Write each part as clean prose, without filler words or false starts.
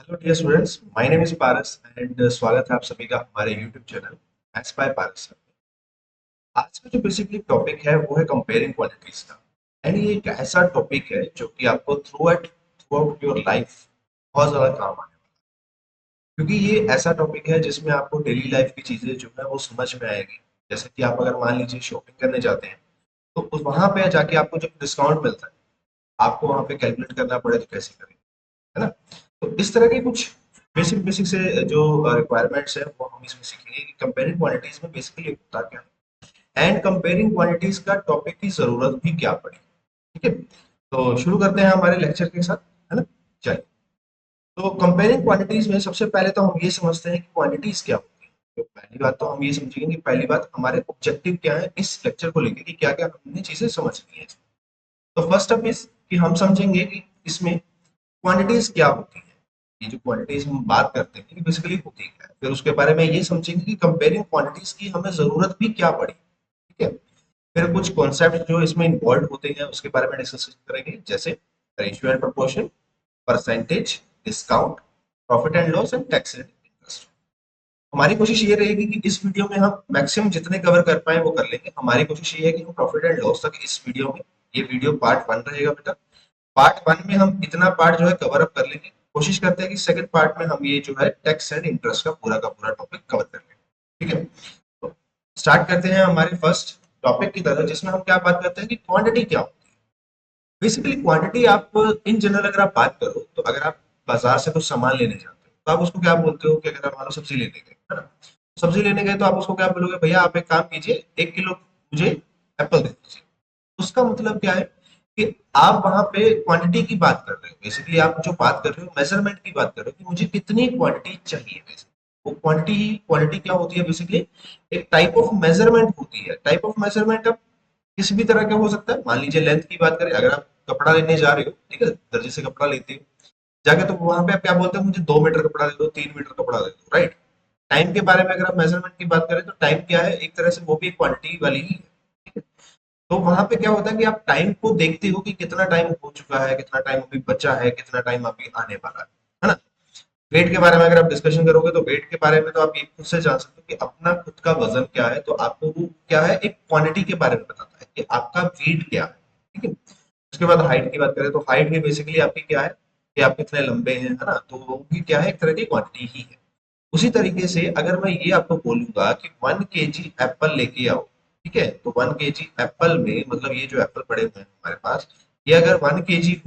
Hello dear students, my name is Paras and स्वागत है आप सभी का हमारे YouTube channel as by Paras sir. आज का जो बेसिकली टॉपिक है वो है कंपेयरिंग क्वांटिटीज का। एंड ये एक ऐसा टॉपिक है जो कि आपको थ्रू आउट योर लाइफ बहुत ज्यादा काम आने वाला है, क्योंकि ये ऐसा टॉपिक है जिसमें आपको डेली लाइफ की चीजें जो है वो समझ में आएगी। जैसे कि आप अगर मान लीजिए शॉपिंग करने जाते हैं तो वहां पे जाके आपको जब डिस्काउंट मिलता है, आपको वहां पे कैलकुलेट करना पड़े तो कैसे करें, है ना। तो इस तरह के कुछ बेसिक बेसिक से जो रिक्वायरमेंट्स है वो हम इसमें सीखेंगे कि कंपेयरिंग क्वांटिटीज में बेसिकली होता क्या है एंड कंपेयरिंग क्वांटिटीज का टॉपिक की जरूरत भी क्या पड़ी। ठीक है, तो शुरू करते हैं हमारे लेक्चर के साथ, है ना। चलिए, तो कंपेयरिंग क्वांटिटीज में सबसे पहले तो हम ये समझते हैं कि क्वांटिटीज क्या होती है। तो पहली बात तो हम ये समझेंगे कि पहली बात हमारे ऑब्जेक्टिव क्या है इस लेक्चर को लेकर कि क्या क्या हमने चीजें समझनी है। तो फर्स्ट अप इज कि हम समझेंगे कि इसमें क्वांटिटीज क्या होती है। ये जो क्वांटिटीज हम बात करते हैं ये बेसिकली होती क्या है, फिर उसके बारे में ये समझेंगे कि कंपेयरिंग क्वांटिटीज की हमें जरूरत भी क्या पड़ी। ठीक है, फिर कुछ कॉन्सेप्ट जो इसमें इन्वॉल्व होते हैं उसके बारे में डिस्कस करेंगे, जैसे ratio and proportion, percentage, discount, profit and loss and tax and interest. हमारी कोशिश ये रहेगी कि इस वीडियो में हम मैक्सिमम जितने कवर कर पाए वो कर लेंगे। हमारी कोशिश ये है कि हम प्रॉफिट एंड लॉस तक इस वीडियो में, ये वीडियो पार्ट 1 रहेगा बेटा। पार्ट 1 में हम इतना पार्ट जो है कवर अप कर लेंगे। कोशिश करते हैं कि सेकंड पार्ट में हम ये जो है टैक्स एंड इंटरेस्ट का पूरा टॉपिक कवर कर लेंगे। ठीक है, तो स्टार्ट करते हैं हमारे फर्स्ट टॉपिक की तरह, जिसमें हम क्या बात करते हैं कि क्वांटिटी क्या होती है। बेसिकली क्वांटिटी आप इन जनरल अगर आप बात करो तो अगर आप बाजार से कुछ सामान लेने जाते हो तो आप उसको क्या बोलते हो कि अगर आप मान लो सब्जी लेने गए, है ना। सब्जी लेने गए तो आप उसको क्या बोलोगे, भैया आप एक काम कीजिए, 1 किलो मुझे एप्पल दे दीजिए। उसका मतलब क्या है कि आप वहां पे क्वांटिटी की बात कर रहे हो। बेसिकली आप जो बात कर रहे हो मेजरमेंट की बात कर रहे हो कि मुझे कितनी क्वांटिटी चाहिए। बेसिकली वो क्वांटिटी क्वांटिटी क्या होती है, बेसिकली एक टाइप ऑफ मेजरमेंट होती है। टाइप ऑफ मेजरमेंट अब किसी भी तरह का हो सकता है। मान लीजिए लेंथ की बात करें, अगर आप कपड़ा लेने जा रहे हो, ठीक है, दर्जी से कपड़ा लेते हो जाके, तो वहां पे आप क्या बोलते हो, मुझे 2 मीटर कपड़ा दे दो, 3 मीटर कपड़ा दे दो, राइट। टाइम के बारे में अगर आप मेजरमेंट की बात करें तो टाइम क्या है, एक तरह से वो भी एक क्वांटिटी वाली ही है। ठीक है? तो वहां पे क्या होता है कि आप टाइम को देखते हो कि कितना टाइम हो चुका है, कितना टाइम अभी बचा है, कितना टाइम अभी आने वाला है ना। वेट के बारे में अगर आप डिस्कशन करोगे तो वेट के बारे में तो आप ये खुद से जान सकते हो कि अपना खुद का वजन क्या है, तो आपको वो क्या है, एक क्वांटिटी के बारे में बताता है कि आपका वेट क्या है। ठीक है, उसके बाद हाइट की बात करें तो हाइट भी बेसिकली आपकी क्या है कि आप कितने लंबे हैं, है ना। तो वो भी क्या है, एक तरह की क्वांटिटी ही है। उसी तरीके से अगर मैं ये आपको बोलूंगा कि 1 केजी एप्पल लेके आओ, ठीक है, तो 1 केजी एप्पल में मतलब ये जो एप्पल पड़े हुए हैं हमारे पास, ये अगर 1 केजी,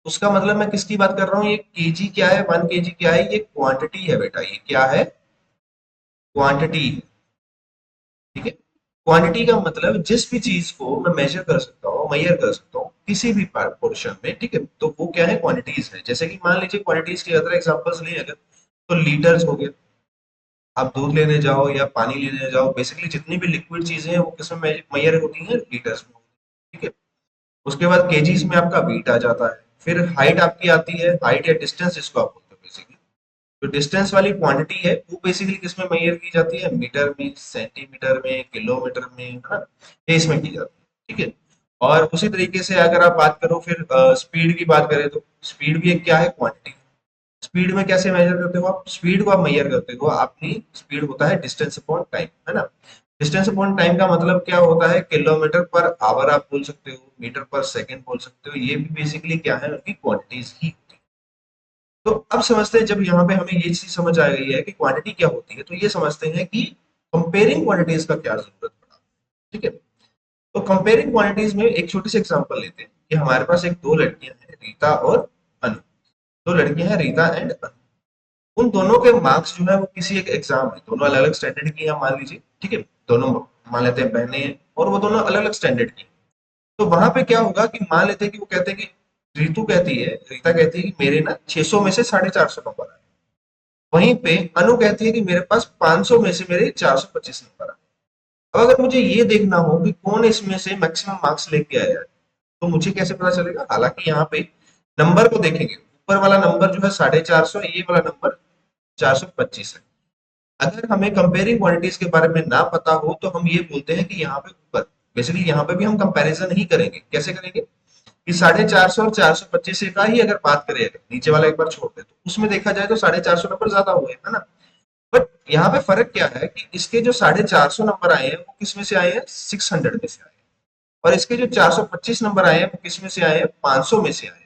उसका मतलब मैं किसकी बात कर रहा हूँ, ये केजी क्या है, 1 केजी क्या है, ये क्वांटिटी है बेटा। ये क्या है, क्वांटिटी। ठीक है, क्वांटिटी का मतलब जिस भी चीज को मैं मेजर कर सकता हूँ, मेजर कर सकता हूँ किसी भी पोर्शन में, ठीक है, तो वो क्या है, क्वांटिटीज है। जैसे कि मान लीजिए क्वांटिटीज के अदर एग्जांपल्स लें अगर, तो लीटर्स हो गए। आप दूध लेने जाओ या पानी लेने जाओ, बेसिकली जितनी भी लिक्विड चीजें हैं वो किसमें मेजर होती हैं, लीटर्स में। ठीक है, उसके बाद केजीज में आपका वेट आ जाता है। फिर हाइट आपकी आती है, हाइट या डिस्टेंस जिसको आप बोलते हो बेसिकली। जो डिस्टेंस वाली क्वांटिटी है वो बेसिकली किसमें मेजर की जाती है, मीटर में, सेंटीमीटर में, किलोमीटर में, है ना, ये इसमें की जाती है। ठीक है, और उसी तरीके से अगर आप बात करो फिर स्पीड की बात करें तो स्पीड भी एक क्या है, क्वांटिटी। स्पीड में कैसे मेजर करते हो आप, स्पीड को आप मेजर करते हो, अपनी स्पीड होता है डिस्टेंस अपॉन टाइम, है ना। डिस्टेंस अपॉन टाइम का मतलब क्या होता है, किलोमीटर पर आवर आप बोल सकते हो, मीटर पर सेकंड बोल सकते हो। ये भी बेसिकली क्या है, उनकी क्वांटिटीज ही होती है। तो अब समझते हैं, जब यहाँ पे हमें ये चीज समझ आ गई है कि क्वांटिटी क्या होती है, तो ये समझते हैं कि कंपेयरिंग क्वांटिटीज का क्या जरूरत पड़ा। ठीक है, तो कंपेयरिंग क्वांटिटीज में एक छोटी सी एग्जांपल लेते हैं कि हमारे पास एक दो लड़कियां हैं, रीता और अनु। दो लड़कियां हैं, रीता एंड अनु। उन दोनों के मार्क्स जो है वो किसी एक एग्जाम में, दोनों अलग अलग स्टैंडर्ड की हैं मान लीजिए, ठीक है, दोनों मान लेते हैं बहनें हैं और वो दोनों अलग अलग स्टैंडर्ड की हैं। तो वहां पे क्या होगा कि मान लेते हैं कि वो कहते हैं कि रीता कहती है कि मेरे ना 600 में से 450 नंबर आए। वहीं पे अनु कहती है कि मेरे पास 500 में से मेरे 425 नंबर आए। अब अगर मुझे ये देखना हो कि कौन इसमें से मैक्सिमम मार्क्स लेके आया है, तो मुझे कैसे पता चलेगा, हालांकि यहाँ पे नंबर को देखेंगे, ऊपर वाला नंबर जो है 450, ये वाला नंबर 425 है। अगर हमें कंपेयरिंग क्वांटिटीज के बारे में ना पता हो तो हम ये बोलते हैं कि यहाँ पे ऊपर, बेसिकली यहाँ पे भी हम कंपैरिजन ही करेंगे। कैसे करेंगे, कि 450 और 425 का ही अगर बात करें, अगर नीचे वाला एक बार छोड़ दे तो उसमें देखा जाए तो 450 नंबर ज्यादा हुए, है ना। बट यहाँ पे फर्क क्या है कि इसके जो 450 नंबर आए हैं वो किस में से आए हैं, 600 में से आए हैं। और इसके जो 425 नंबर आए हैं वो किस में से आए हैं, 500 में से आए हैं।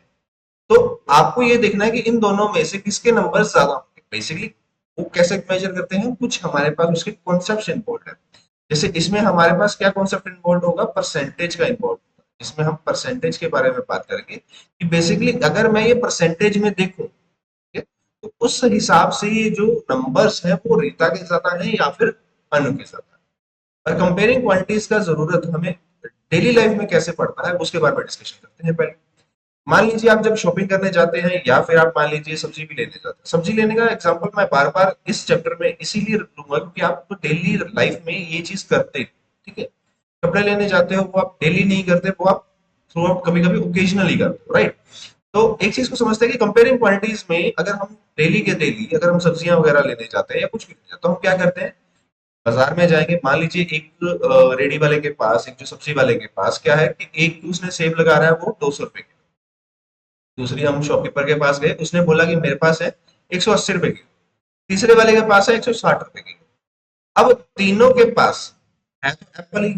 तो आपको ये देखना है कि इन दोनों में से किसके नंबर ज्यादा होंगे। बेसिकली वो कैसे मेजर करते हैं, कुछ हमारे पास उसके कॉन्सेप्ट इन्वॉल्व है। जैसे इसमें हमारे पास क्या कॉन्सेप्ट इन्वॉल्व होगा, परसेंटेज का इन्वॉल्व होगा। इसमें हम परसेंटेज के बारे में बात करेंगे कि बेसिकली अगर मैं ये परसेंटेज में देखूं, ठीक है, तो उस हिसाब से ये जो नंबर्स है वो रीता के ज्यादा है या फिर अनु के ज्यादा है। और कंपेयरिंग क्वांटिटीज का जरूरत हमें डेली लाइफ में कैसे पड़ता है उसके बारे में डिस्कशन करते हैं पहले। मान लीजिए आप जब शॉपिंग करने जाते हैं या फिर आप मान लीजिए सब्जी भी लेने जाते हैं। सब्जी लेने का एग्जांपल मैं बार बार इस चैप्टर में इसीलिए लूंगा क्योंकि आप तो डेली लाइफ में ये चीज करते हैं, ठीक है। कपड़े लेने जाते हो वो आप डेली नहीं करते, वो आप थ्रू आउट कभी कभी ओकेजनली करते हो, राइट। तो एक चीज को समझते हैं कि कंपेयरिंग क्वांटिटीज में अगर हम डेली के डेली अगर हम सब्जियां वगैरह लेने जाते हैं या कुछ भी लेने जाते हैं तो हम क्या करते हैं, बाजार में जाएंगे। मान लीजिए एक रेडी वाले के पास, एक जो सब्जी वाले के पास क्या है कि एक उसने सेब लगा रहा है वो 200 रुपए की। दूसरी हम शॉपकीपर के पास गए, उसने बोला कि मेरे पास है 180 रुपए की। तीसरे वाले के पास है 160 रुपए की। अब तीनों के पास है तो एप्पल ही,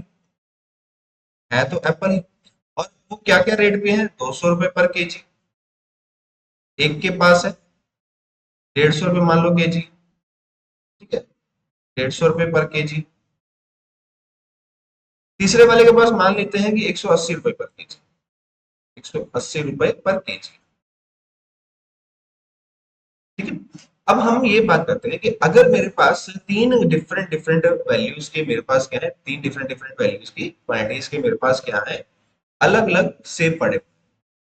है तो एप्पल ही। और वो क्या क्या रेट पे है, 200 रुपए पर केजी। एक के पास है 150 रुपए मान लो केजी, ठीक है, 150 रुपए पर केजी। तीसरे वाले के पास मान लेते हैं कि 180 रुपए पर केजी, 180 रुपए पर केजी, ठीक है। अब हम ये बात करते हैं कि अगर मेरे पास तीन डिफरेंट डिफरेंट वैल्यूज के, मेरे पास क्या है, तीन डिफरेंट डिफरेंट वैल्यूज की क्वांटिटीज के मेरे पास क्या है, अलग अलग सेब पड़े।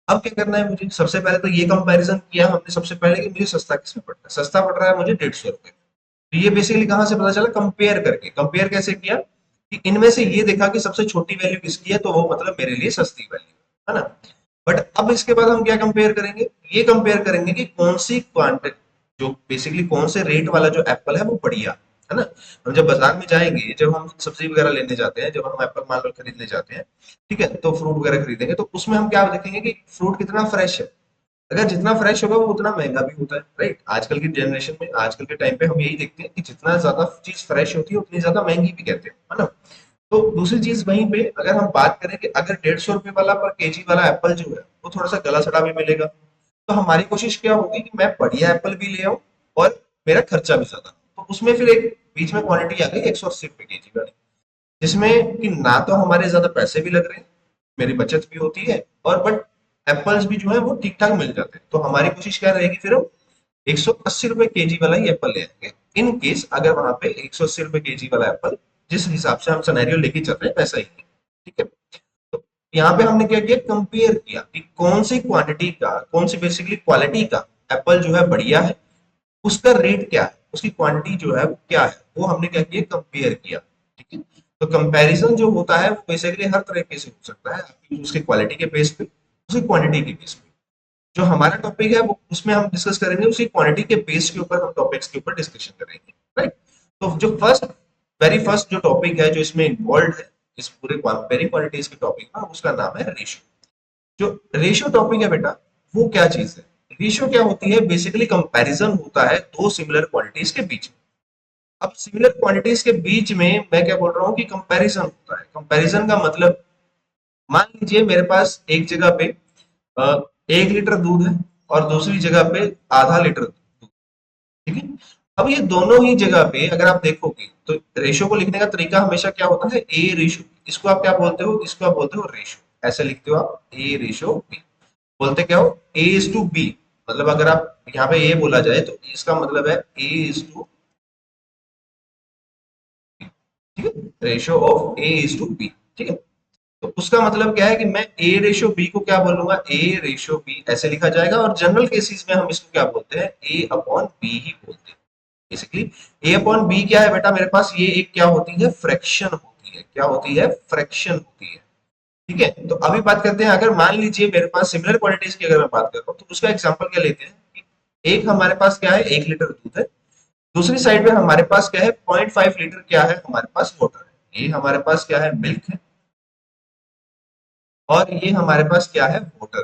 अब क्या करना है मुझे, सबसे पहले तो ये कंपैरिजन किया हमने सबसे पहले कि मुझे सस्ता किसमें पड़ रहा है। सस्ता पड़ रहा है मुझे 150 रुपए। तो ये बेसिकली कहां से पता चला, कंपेयर करके। कंपेयर कैसे किया कि इनमें से ये देखा कि सबसे छोटी वैल्यू किसकी है तो वो मतलब मेरे लिए सस्ती वैल्यू है ना। बट अब इसके बाद हम क्या कंपेयर करेंगे, ये कंपेयर करेंगे कि कौन सी क्वांटिटी, जो बेसिकली कौन से रेट वाला जो एप्पल है वो बढ़िया है ना। हम जब बाजार में जाएंगे, जब हम सब्जी वगैरह लेने जाते हैं, जब हम एप्पल मान लो खरीदने जाते हैं, ठीक है, तो फ्रूट वगैरह खरीदेंगे तो उसमें हम क्या देखेंगे कि फ्रूट कितना फ्रेश है। अगर जितना फ्रेश होगा वो उतना महंगा भी होता है, राइट। आजकल की जनरेशन में, आजकल के टाइम पे हम यही देखते हैं कि जितना ज्यादा चीज फ्रेश होती है उतनी ज्यादा महंगी भी कहते हैं, है ना। तो दूसरी चीज वहीं पे अगर हम बात करें कि अगर 150 रुपए वाला पर केजी वाला एप्पल जो है वो थोड़ा सा गला सड़ा भी मिलेगा, तो हमारी कोशिश क्या होगी कि मैं बढ़िया एप्पल भी ले आऊं और मेरा खर्चा भी ज्यादा। तो उसमें फिर एक बीच में क्वांटिटी आ गई 180 रुपए केजी वाली, जिसमें कि ना तो हमारे ज्यादा पैसे भी लग रहे हैं, मेरी बचत भी होती है, और बट एप्पल्स भी जो है वो ठीक ठाक मिल जाते हैं। तो हमारी कोशिश क्या रहेगी, फिर हम 180 रुपए केजी वाला ही एप्पल ले आएंगे, इन केस अगर वहां पे 180 रुपए केजी वाला एप्पल जिस हिसाब से हम सिनेरियो लेके चल रहे हैं वैसा ही है, ठीक है। तो यहाँ पे हमने क्या किया, कंपेयर किया कि कौन सी क्वांटिटी का, कौन सी बेसिकली क्वालिटी का एप्पल जो है बढ़िया है, उसका रेट क्या है, उसकी क्वांटिटी जो है वो क्या है, वो हमने क्या किया, कंपेयर किया, ठीक है। तो कंपैरिजन जो होता है वो बेसिकली हर तरीके से हो सकता है, आपकी उसकी क्वालिटी के बेस पे, उसकी क्वांटिटी के बेस पे। जो हमारा टॉपिक है वो उसमें हम डिस्कस करेंगे उसी क्वांटिटी के बेस के ऊपर, हम टॉपिक्स के ऊपर डिस्कशन करेंगे, राइट। तो जो फर्स्ट, वेरी फर्स्ट जो टॉपिक है जो इसमें इन्वॉल्व है इस पूरे कंपेयरिंग क्वांटिटीज के टॉपिक में, उसका नाम है रेशियो। जो रेशियो टॉपिक है बेटा, वो क्या चीज है, रेशियो क्या होती है, बेसिकली कंपैरिजन होता है दो सिमिलर क्वांटिटीज के बीच में। अब सिमिलर क्वांटिटीज के बीच में मैं क्या बोल रहा हूँ कि कंपैरिजन होता है। कंपैरिजन का मतलब, मान लीजिए मेरे पास एक जगह पे 1 लीटर दूध है और दूसरी जगह पे आधा लीटर दूध, ठीक है। अब ये दोनों ही जगह पे अगर आप देखोगे तो रेशो को लिखने का तरीका हमेशा क्या होता है, ए रेशो। इसको आप क्या बोलते हो, इसको आप बोलते हो रेशो, ऐसे लिखते हो आप, ए रेशो बी। बोलते क्या हो, ए इज टू बी। मतलब अगर आप यहाँ पे ए बोला जाए तो इसका मतलब है ए इज टू, ठीक है, ratio of A is to B, ठीक है। तो उसका मतलब क्या है कि मैं ए रेशो बी को क्या बोलूंगा, ए रेशो बी ऐसे लिखा जाएगा। और जनरल केसेस में हम इसको क्या बोलते हैं, ए अपॉन बी ही बोलते हैं। बेसिकली ए अपॉन बी क्या है बेटा, मेरे पास ये एक क्या होती है, फ्रैक्शन होती है। क्या होती है, फ्रैक्शन होती है, ठीक है। तो अभी बात करते हैं, अगर मान लीजिए मेरे पास सिमिलर क्वांटिटीज की अगर मैं बात कर रहा हूँ तो उसका एग्जांपल क्या लेते हैं कि एक हमारे पास क्या है, 1 लीटर दूध है। दूसरी साइड में हमारे पास क्या है, 0.5 लीटर क्या है हमारे पास, वाटर है। ये हमारे पास क्या है, मिल्क है। और ये हमारे पास क्या है, वाटर।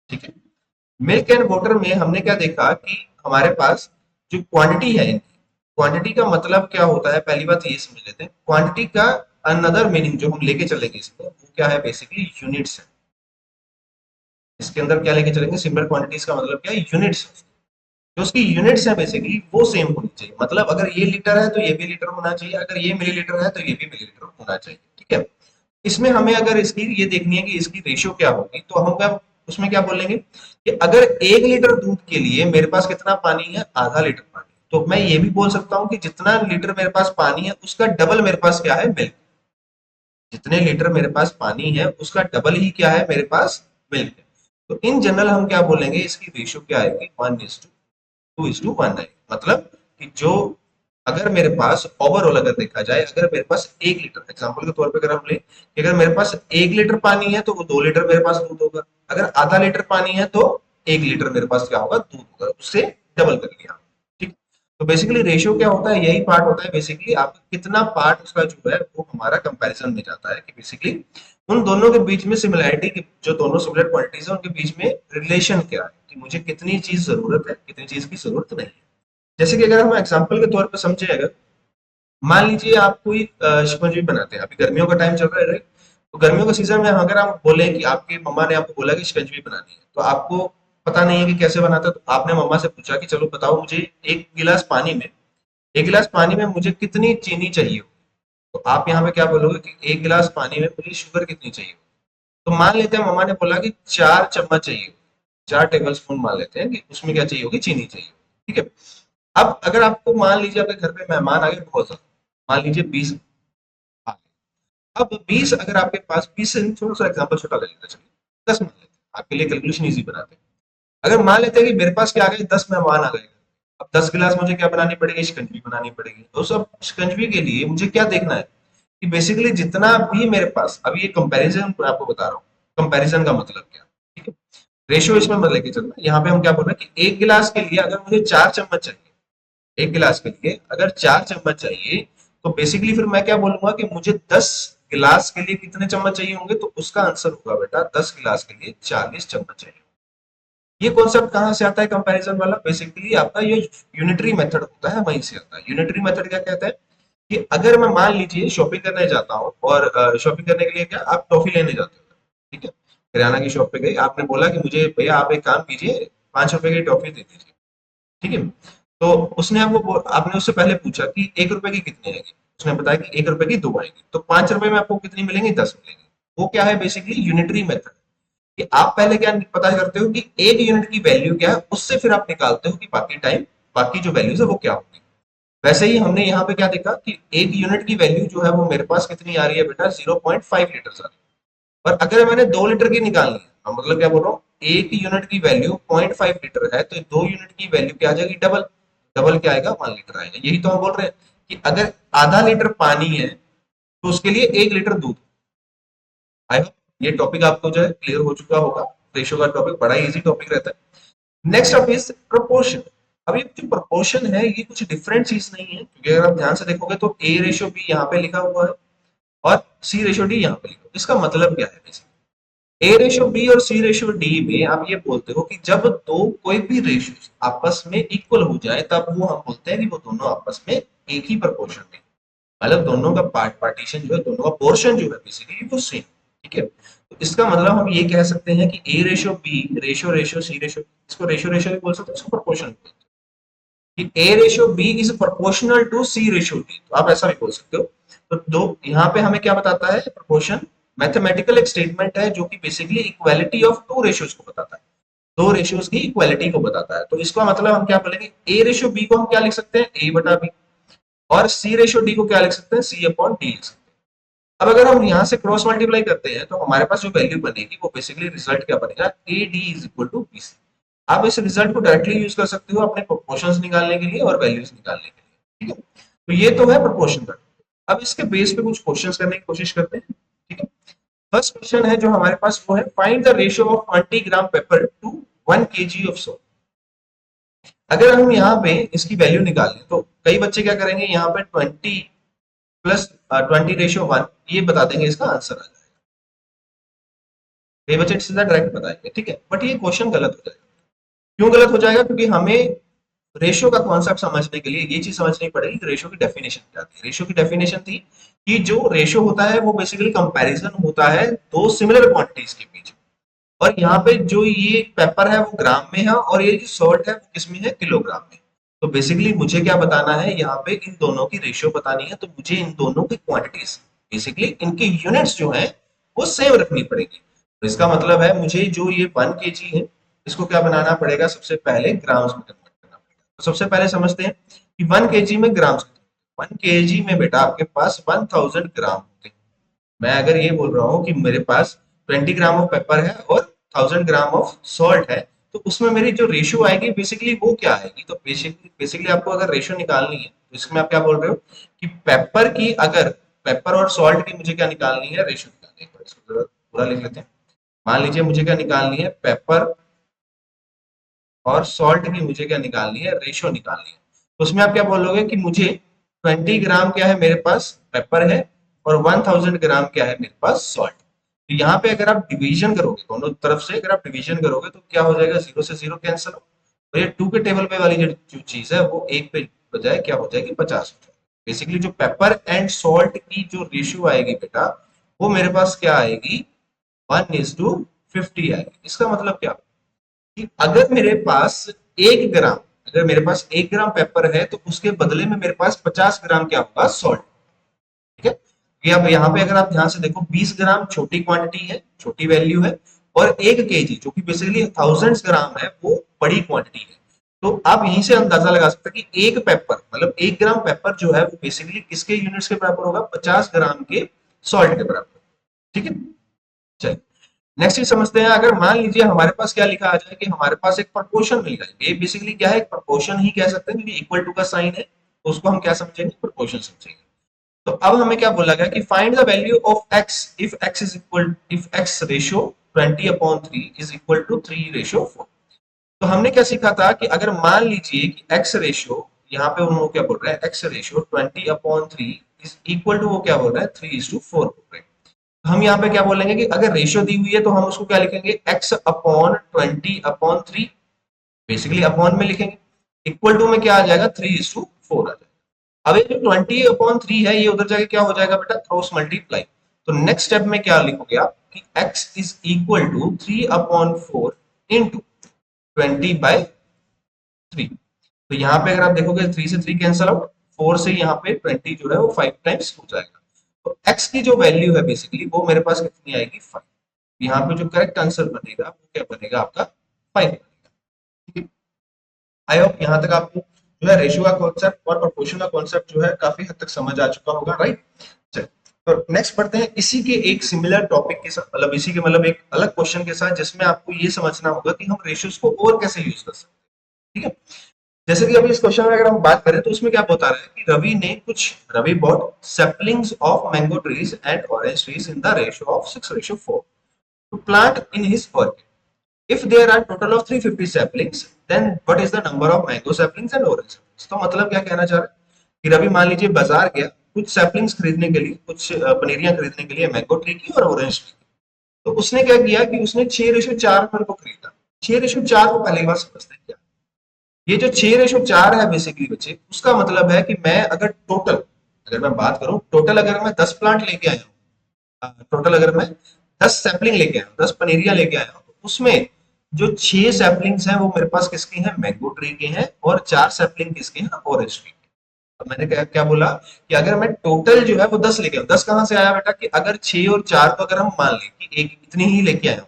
ठीक है। मिल्क एंड वाटर में हमने क्या देखा कि हमारे पास जो क्वांटिटी है, क्वांटिटी का मतलब क्या होता है, पहली बात ये समझ लेते हैं। क्वांटिटी का अनदर मीनिंग जो हम लेके चलेंगे इसमें, वो क्या है, बेसिकली यूनिट्स है। इसके अंदर क्या लेके चलेंगे, सिमिलर क्वांटिटीज का मतलब क्या है, यूनिट्स। जो उसकी यूनिट्स है बेसिकली वो सेम होनी चाहिए। मतलब अगर ये लीटर है तो ये भी लीटर होना चाहिए, अगर ये मिलीलीटर है तो ये भी मिलीलीटर होना चाहिए। ठीक है। इसमें हमें अगर इसकी ये देखनी है कि इसकी रेशियो क्या होगी, तो हम क्या उसमें क्या बोलेंगे कि अगर 1 लीटर दूध के लिए मेरे पास कितना पानी है, आधा लीटर पानी, तो मैं ये भी बोल सकता हूँ कि जितना लीटर मेरे पास पानी है उसका डबल मेरे पास क्या है, मिल्क। जितने लीटर मेरे पास पानी है उसका डबल ही क्या है, मेरे पास मिल्क है। तो इन जनरल हम क्या बोलेंगे, इसकी रेशियो क्या आएगी, 1:2:1 है। मतलब कि जो अगर मेरे पास ओवरऑल अगर देखा जाए, अगर मेरे पास 1 लीटर, एग्जांपल के तौर पे अगर हम ले कि अगर मेरे पास 1 लीटर पानी है तो वो 2 लीटर मेरे पास दूध होगा। अगर आधा लीटर पानी है तो 1 लीटर मेरे पास क्या होगा, दूध होगा। उससे डबल कर लिया। ठीक। तो बेसिकली रेशियो क्या होता है, यही पार्ट होता है बेसिकली, आप कितना पार्ट उसका जो है वो हमारा कंपैरिजन में जाता है कि बेसिकली उन दोनों के बीच में सिमिलैरिटी, जो दोनों सिमिलर क्वांटिटीज है उनके बीच में रिलेशन क्या है, कि मुझे कितनी चीज जरूरत है, कितनी चीज की जरूरत नहीं है। जैसे कि अगर हम एग्जांपल के तौर पर समझे, अगर मान लीजिए आप कोई शिकंजी बनाते हैं, अभी गर्मियों का टाइम चल रहा है right? तो गर्मियों के सीजन में अगर आप बोले कि आपकी मम्मा ने आपको बोला कि शिकंजी बनानी है, तो आपको पता नहीं है कि कैसे बनाता, तो आपने मम्मा से पूछा कि चलो बताओ मुझे, एक गिलास पानी में मुझे कितनी चीनी चाहिए। तो आप यहाँ पे क्या बोलोगे कि 1 गिलास पानी में मुझे शुगर कितनी चाहिए। तो मान लेते हैं मम्मा ने बोला कि 4 चम्मच चाहिए, 4 टेबल स्पून मान लेते हैं कि उसमें क्या चाहिए होगी, चीनी चाहिए। ठीक है। अब अगर आपको मान लीजिए आपके घर पे मेहमान आ गए बहुत ज्यादा, मान लीजिए 20 आ गए। अब 20 अगर आपके पास 20 से थोड़ा सा एग्जाम्पल छोटा ले लेते हैं, चलिए 10 मान लेते हैं, आपके लिए कैलकुलेशन इजी बनाते हैं। अगर मान लेते हैं कि मेरे पास क्या आ गए, 10 मेहमान आ गए, अब 10 गिलास मुझे क्या बनानी पड़ेगी, शिकंजी बनानी पड़ेगी। तो सब शिकंजी के लिए मुझे क्या देखना है कि बेसिकली जितना भी मेरे पास, अभी ये कंपैरिजन मैं आपको बता रहा हूँ, कंपैरिजन का मतलब क्या। ठीक है। रेशियो इसमें मत लेके चलना, यहाँ पे हम क्या बोल रहे हैं कि 1 गिलास के लिए अगर मुझे 4 चम्मच चाहिए, 1 गिलास के लिए अगर 4 चम्मच चाहिए, तो बेसिकली फिर मैं क्या बोलूंगा कि मुझे 10 गिलास के लिए कितने चम्मच चाहिए होंगे, तो उसका आंसर होगा बेटा 10 गिलास के लिए 40 चम्मच चाहिए। ये कॉन्सेप्ट कहाँ से आता है, कंपैरिजन वाला, बेसिकली आपका ये यूनिटरी मेथड होता है, वहीं से आता है। यूनिटरी मेथड क्या कहता है कि अगर मैं मान लीजिए शॉपिंग करने जाता हूँ, और शॉपिंग करने के लिए क्या, आप टॉफी लेने जाते हो। ठीक है। किराना की शॉप पे गए, आपने बोला कि मुझे भैया आप एक काम कीजिए, 5 रुपए की टॉफी दे दीजिए। ठीक है। तो उसने आपने उससे पहले पूछा कि 1 रुपए की कितनी आएगी, उसने बताया कि 1 रुपए की दो आएगी, तो 5 रुपए में आपको कितनी मिलेंगी, 10 मिलेंगी। वो क्या है, बेसिकली यूनिटरी मेथड, कि आप पहले क्या पता करते हो कि एक यूनिट की वैल्यू क्या है, उससे फिर आप निकालते हो कि बाकी टाइम बाकी जो वैल्यूज है वो क्या होगी। वैसे ही हमने यहाँ पे क्या देखा कि एक यूनिट की वैल्यू जो है वो मेरे पास कितनी आ रही है बेटा, 0.5 लीटर आ रही है। और अगर मैंने 2 लीटर की निकालनी है, मतलब क्या बोल रहा हूँ, एक यूनिट की वैल्यू 0.5 लीटर है, तो 2 यूनिट की वैल्यू क्या आ जाएगी, डबल। डबल क्या आएगा, 1 लीटर आएगा। यही तो हम बोल रहे हैं कि अगर आधा लीटर पानी है तो उसके लिए 1 लीटर दूध। आई होप ये टॉपिक आपको जो है क्लियर हो चुका होगा। रेशो का टॉपिक बड़ा इजी टॉपिक रहता है। Next topic is proportion. अब ये जो प्रोपोर्शन है ये कुछ डिफरेंट चीज नहीं है, क्योंकि अगर आप ध्यान से देखोगे तो A:B यहाँ पे लिखा हुआ है और C:D यहाँ पे लिखा हुआ है। इसका मतलब क्या है, A:B और C:D में आप ये बोलते हो कि जब दो कोई भी रेशियो आपस में इक्वल हो जाए, तब वो हम बोलते हैं कि वो दोनों आपस में एक ही प्रोपोर्शन में, मतलब दोनों का पार्टीशन जो है, दोनों का पोर्शन जो है बेसिकली वो सेम। ठीक है। तो इसका मतलब हम ये कह सकते हैं कि A:B, रेशियो रेशियो C:, इसको रेशियो रेशियो भी बोल सकते हैं, इसको प्रोपोर्शन भी बोल सकते हैं कि A:B is proportional to C:D, तो आप ऐसा भी बोल सकते हो। तो दो यहाँ पे हमें क्या बताता है, प्रोपोर्शन मैथमेटिकल एक स्टेटमेंट है जो कि basically equality of two ratios को बताता है, दो रेशियोज की इक्वालिटी को बताता है। तो इसका मतलब हम क्या बोलेंगे, A:B को हम क्या लिख सकते हैं, A/B, और C:D को क्या लिख सकते हैं, C/D लिख सकते हैं। अब अगर हम यहाँ से क्रॉस मल्टीप्लाई करते हैं तो हमारे पास जो वैल्यू बनेगी वो बेसिकली रिजल्ट क्या बनेगा, AD is equal to BC। आप इस रिजल्ट को डायरेक्टली यूज कर सकते हो अपने प्रोपोर्शंस निकालने के लिए और वैल्यूज निकालने के लिए। ठीक है। तो ये तो है प्रोपोर्शन का। अब इसके बेस पे कुछ क्वेश्चंस करने की कोशिश करते हैं। ठीक है। फर्स्ट क्वेश्चन है जो हमारे पास वो है, find the ratio of 20 gram paper two 1 kg of soap. अगर हम यहाँ पे इसकी वैल्यू निकालें तो कई बच्चे क्या करेंगे, यहाँ पे 20 प्लस 20:1 ये बता देंगे, इसका आंसर आ जाएगा। कई बच्चे सीधा डायरेक्ट बताएंगे, ठीक है, बट ये क्वेश्चन गलत हो जाएगा। क्यों गलत हो जाएगा? क्योंकि हमें रेशियो का कॉन्सेप्ट समझने के लिए ये चीज समझनी पड़ेगी कि रेशियो की डेफिनेशन क्या थी। रेशियो की डेफिनेशन थी कि जो रेशियो होता है वो बेसिकली कंपैरिजन होता है दो सिमिलर क्वांटिटीज के बीच। और यहाँ पे जो ये पेपर है वो ग्राम में है और ये जो सॉल्ट है वो किसमें है, किलोग्राम में। तो बेसिकली मुझे क्या बताना है, यहाँ पे इन दोनों की रेशियो बतानी है, तो मुझे इन दोनों की क्वांटिटीज, बेसिकली इनके यूनिट्स जो है वो सेम रखनी पड़ेगी। तो इसका मतलब है मुझे जो ये 1 kg है इसको क्या बनाना पड़ेगा, सबसे पहले ग्राम्स में कन्वर्ट करना पड़ेगा। तो सबसे पहले समझते हैं कि 1 kg में ग्राम्स, 1 kg में बेटा आपके पास 1000 ग्राम होते हैं। मैं अगर ये बोल रहा हूँ कि मेरे पास 20 ग्राम ऑफ पेपर है और 1000 ग्राम ऑफ सॉल्ट है, तो उसमें मेरी जो रेशियो आएगी बेसिकली वो क्या आएगी, तो बेसिकली आपको अगर रेशियो निकालनी है तो इसमें आप क्या बोल रहे हो कि पेपर की, अगर पेपर और सॉल्ट की मुझे क्या निकालनी है, रेशियो निकालनी है। एक बार इसको जरा पूरा लिख लेते हैं। मान लीजिए मुझे क्या निकालनी है, पेपर और सॉल्ट की मुझे क्या निकालनी है, रेशियो निकालनी है। तो उसमें आप क्या बोलोगे कि मुझे 20 ग्राम क्या है मेरे पास पेपर है और 1000 ग्राम क्या है मेरे पास सॉल्ट। तो यहाँ पे अगर आप डिवीजन करोगे दोनों तरफ से, अगर आप डिवीजन करोगे तो क्या हो जाएगा, जीरो से जीरो कैंसिल हो, और ये टू के टेबल पे वाली जो चीज है वो एक पे बजाय क्या हो जाएगी, 50 हो जाएगी। बेसिकली जो पेपर एंड सॉल्ट की जो रेशियो आएगी बेटा, वो मेरे पास क्या आएगी, 1:50 आएगी। इसका मतलब क्या कि अगर मेरे पास 1 ग्राम, अगर मेरे पास 1 ग्राम पेपर है तो उसके बदले में मेरे पास 50 ग्राम क्या होगा, सॉल्ट। ठीक है, ये अब यहाँ पे अगर आप ध्यान से देखो, 20 ग्राम छोटी क्वांटिटी है, छोटी वैल्यू है, और 1 kg जो कि बेसिकली थाउजेंड्स ग्राम है वो बड़ी क्वांटिटी है। तो आप यहीं से अंदाजा लगा सकते हैं कि एक पेपर मतलब 1 ग्राम पेपर जो है वो बेसिकली किसके यूनिट्स के बराबर होगा, 50 ग्राम के सॉल्ट के बराबर। ठीक है, चलिए नेक्स्ट चीज समझते हैं। अगर मान लीजिए हमारे पास क्या लिखा आ जाए कि हमारे पास एक प्रपोर्शन मिल जाए, ये बेसिकली क्या है, एक प्रपोर्शन ही कह सकते हैं क्योंकि इक्वल टू का साइन है, तो उसको हम क्या समझेंगे, प्रपोर्शन समझेंगे। तो अब हमें क्या बोला गया कि find the value of x if x is equal, if x ratio 20/3 is equal to 3:4। तो हमने क्या सीखा था कि अगर मान लीजिए कि x रेशियो, यहाँ पे उन्होंने क्या बोल रहा है, x ratio 20/3 is equal to, वो क्या बोल रहा है, 3:4 बोल रहे हैं। हम यहाँ पे क्या बोलेंगे कि अगर रेशियो दी हुई है तो हम उसको क्या लिखेंगे, x/20/3, बेसिकली अपॉन में लिखेंगे, इक्वल टू में क्या आ जाएगा, 3:4 आ जाएगा। अब ये जो 20/3 है ये उधर जाके क्या हो जाएगा बेटा, क्रॉस मल्टीप्लाई। तो नेक्स्ट स्टेप में क्या लिखोगे आप कि x is equal to 3/4 into 20/3। तो यहाँ पे अगर आप देखोगे 3 से 3 कैंसल आउट, 4 से यहाँ पे 20 जो है वो 5 टाइम्स हो जाएगा। तो x की जो वैल्यू है बेसिकली वो मेरे पास कितनी आएगी, 5। यहाँ पे जो करेक्ट आंसर बनेगा वो क्या बनेगा, आपका 5 बनेगा। ठीक है, आई होप यहाँ तक आपको जो है रेशियो का कॉन्सेप्ट और प्रोपोर्शन का कॉन्सेप्ट जो है काफी हद तक समझ आ चुका होगा, राइट। चलिए तो नेक्स्ट बढ़ते हैं इसी के एक सिमिलर टॉपिक के साथ, मतलब इसी के मतलब एक अलग क्वेश्चन के साथ, जिसमें आपको ये समझना होगा कि हम रेशियोज को और कैसे यूज कर सकते हैं। ठीक है, जैसे कि अभी इस क्वेश्चन में अगर हम बात करें तो उसमें क्या बता रहा है कि Ravi bought saplings of mango trees and orange trees in the ratio of 6:4 to plant in his orchid. If there are total of 350 saplings, then what is the number of mango saplings and orange saplings? तो मतलब क्या कहना चाह रहे हैं कि रवि मान लीजिए बाजार गया कुछ सैपलिंग्स खरीदने के लिए, कुछ पनीरियां खरीदने के लिए, मैंगो ट्री की और ऑरेंज ट्री की। तो उसने क्या किया कि उसने 6:4 पर को खरीदा। 6:4 को पहली बार समझते हैं क्या, ये जो 6:4 है बेसिकली बच्चे, उसका मतलब है कि मैं अगर टोटल, अगर मैं बात करूं टोटल, अगर मैं 10 प्लांट लेके आया हूँ, टोटल अगर मैं 10 सैपलिंग लेके आया हूँ, 10 पनीरिया लेके आया हूँ, तो उसमें जो 6 सैपलिंग्स हैं वो मेरे पास किसके हैं, मैंगो ट्री के हैं, और 4 सैपलिंग किसके हैं, ऑरेंज ट्री के। अब मैंने क्या क्या बोला कि अगर मैं टोटल जो है वो 10 लेके आऊँ, 10 कहां से आया बेटा, कि अगर 6 और 4 को अगर हम मान लें कि एक इतनी ही लेके आया हूँ,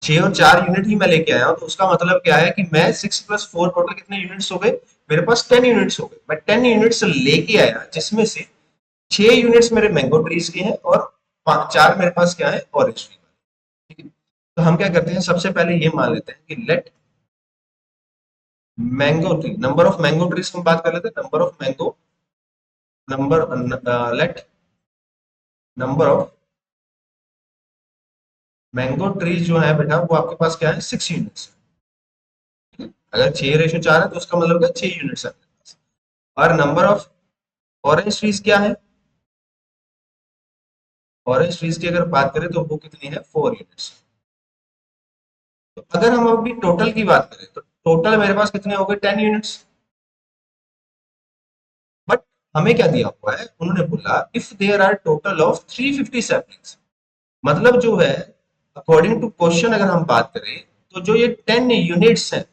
6 और 4 यूनिट ही मैं लेके आया हूँ, तो उसका मतलब क्या है कि मैं 6+4 टोटल कितने यूनिट्स हो गए, मेरे पास 10 यूनिट्स हो गए। मैं 10 यूनिट्स लेके आया जिसमें से 6 यूनिट्स मेरे मैंगो ट्रीज के हैं और 4 मेरे पास क्या है, ऑरेंज ट्री। ठीक है, तो हम क्या करते हैं, सबसे पहले ये मान लेते हैं कि let mango tree, number of mango trees की बात कर लेते हैं, number of mango, number let number of mango trees जो है बेटा वो आपके पास क्या है, 6 यूनिट्स। अगर 6:4 है तो उसका मतलब क्या, 6 यूनिट्स है आपके पास। और नंबर ऑफ ऑरेंज ट्रीज क्या है, ऑरेंज ट्रीज की अगर बात करें तो वो कितनी है, 4 यूनिट्स। तो अगर हम अभी टोटल की बात करें तो टोटल मेरे पास कितने हो गए 10 यूनिट्स। बट हमें क्या दिया हुआ है, उन्होंने बोला if there are total of 350 saplings, मतलब जो है अकॉर्डिंग टू क्वेश्चन अगर हम बात करें तो जो ये 10 यूनिट्स हैं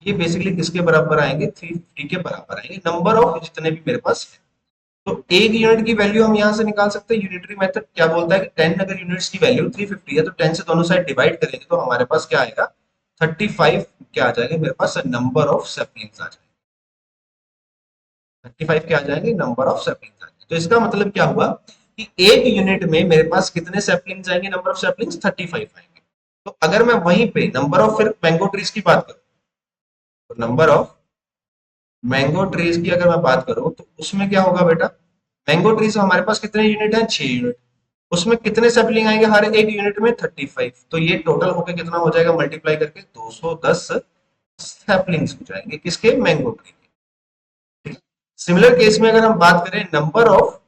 ये बेसिकली किसके बराबर आएंगे, 350 के बराबर आएंगे, नंबर ऑफ जितने भी मेरे पास है। तो एक यूनिट की वैल्यू हम यहाँ से निकाल सकते हैं। यूनिटरी मेथड क्या बोलता है कि 10 अगर यूनिट्स की वैल्यू 350 है तो 10 से दोनों साइड डिवाइड करेंगे तो हमारे पास क्या आएगा, 35 क्या आ जाएगा मेरे पास, नंबर ऑफ सैपलिंग्स आ जाएंगे। 35 क्या आ जाएंगे, नंबर ऑफ सैपलिंग्स आ जाएंगे। तो इसका मतलब क्या हुआ कि एक यूनिट में मेरे पास कितने सैपलिंग्स आएंगे, नंबर ऑफ सैपलिंग्स 35 आएंगे। तो अगर मैं वहीं पे नंबर ऑफ फिर मैंगो ट्रीज की बात करूं तो नंबर ऑफ मैंगो ट्रीज की अगर मैं बात करूं तो उसमें क्या होगा बेटा, मैंगो ट्रीज हमारे पास कितने यूनिट हैं, 6 यूनिट। उसमें कितने सैपलिंग आएंगे हर एक यूनिट में, 35। तो ये टोटल होकर कितना हो जाएगा, मल्टीप्लाई करके 210 सैपलिंग्स हो जाएंगे किसके, मैंगो ट्री के। सिमिलर केस में अगर हम बात करें नंबर ऑफ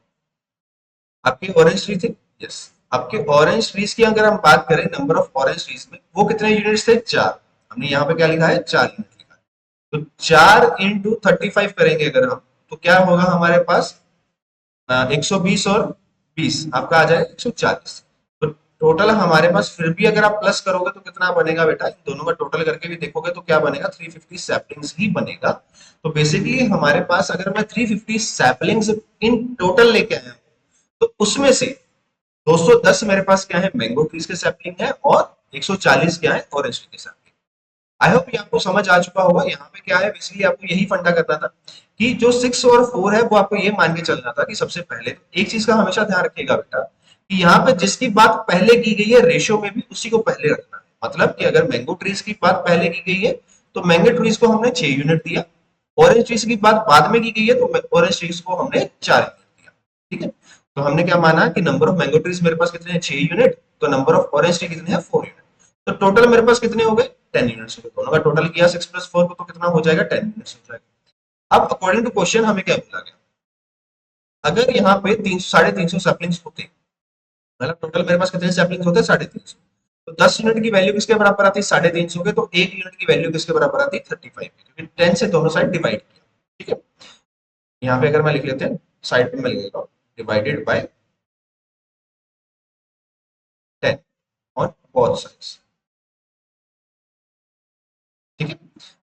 आपके ऑरेंज ट्री थे, यस, आपके ऑरेंज ट्रीज की अगर हम बात करें नंबर ऑफ ऑरेंज ट्रीज में वो कितने यूनिट्स थे, 4। हमने यहाँ पे क्या लिखा है, 4 यूनिट लिखा है। तो 4 × 35 करेंगे अगर हम, तो क्या होगा हमारे पास, 120 और 20 आपका आ जाएगा 140। तो टोटल हमारे पास फिर भी अगर आप प्लस करोगे तो कितना बनेगा बेटा, इन दोनों का टोटल करके भी देखोगे तो क्या बनेगा, 350 सैपलिंग्स ही बनेगा। तो बेसिकली हमारे पास अगर मैं 350 सैपलिंग्स इन टोटल लेके आया हूं तो उसमें से 210 मेरे पास क्या है, मैंगो ट्रीज के सैपलिंग है, और 140 क्या है, ऑरेंज ट्री के सैपलिंग। आई होप ये आपको समझ आ चुका होगा। यहाँ पे क्या है, बेसिकली आपको यही फंडा करना था कि जो 6 और 4 है वो आपको ये मान के चलना था कि सबसे पहले तो एक चीज का हमेशा ध्यान रखिएगा बेटा कि यहाँ पे जिसकी बात पहले की गई है रेशियो में भी उसी को पहले रखना है। मतलब कि अगर मैंगो ट्रीज की बात पहले की गई है तो मैंगो ट्रीज को हमने 6 यूनिट दिया, ऑरेंज ट्रीज की बात बाद में की गई है तो ऑरेंज ट्रीज को हमने 4 यूनिट दिया। ठीक है, तो हमने क्या माना कि नंबर ऑफ मैंगो ट्रीज मेरे पास कितने हैं, 6 यूनिट, तो नंबर ऑफ ऑरेंज ट्री कितने हैं, 4 यूनिट। तो टोटल मेरे पास कितने हो गए, 10 यूनिट्स हो गए। दोनों का टोटल किया 6 + 4 को तो कितना हो जाएगा, 10 यूनिट्स हो जाएगा। अब अकॉर्डिंग टू क्वेश्चन हमें क्या बोला गया, अगर यहाँ पे 350 सैपलिंग्स होते, मतलब टोटल मेरे पास कितने सैपलिंग्स होते, 350, तो 10 यूनिट की वैल्यू किसके बराबर आती है, 350 के, तो एक यूनिट की वैल्यू किसके बराबर आती है, 35, क्योंकि 10 से दोनों साइड डिवाइड किया। ठीक है, यहाँ पे अगर मैं लिख लेते हैं, साइड पे मैं लिख लेता हूँ divided by 10 on both sides. ठीक है,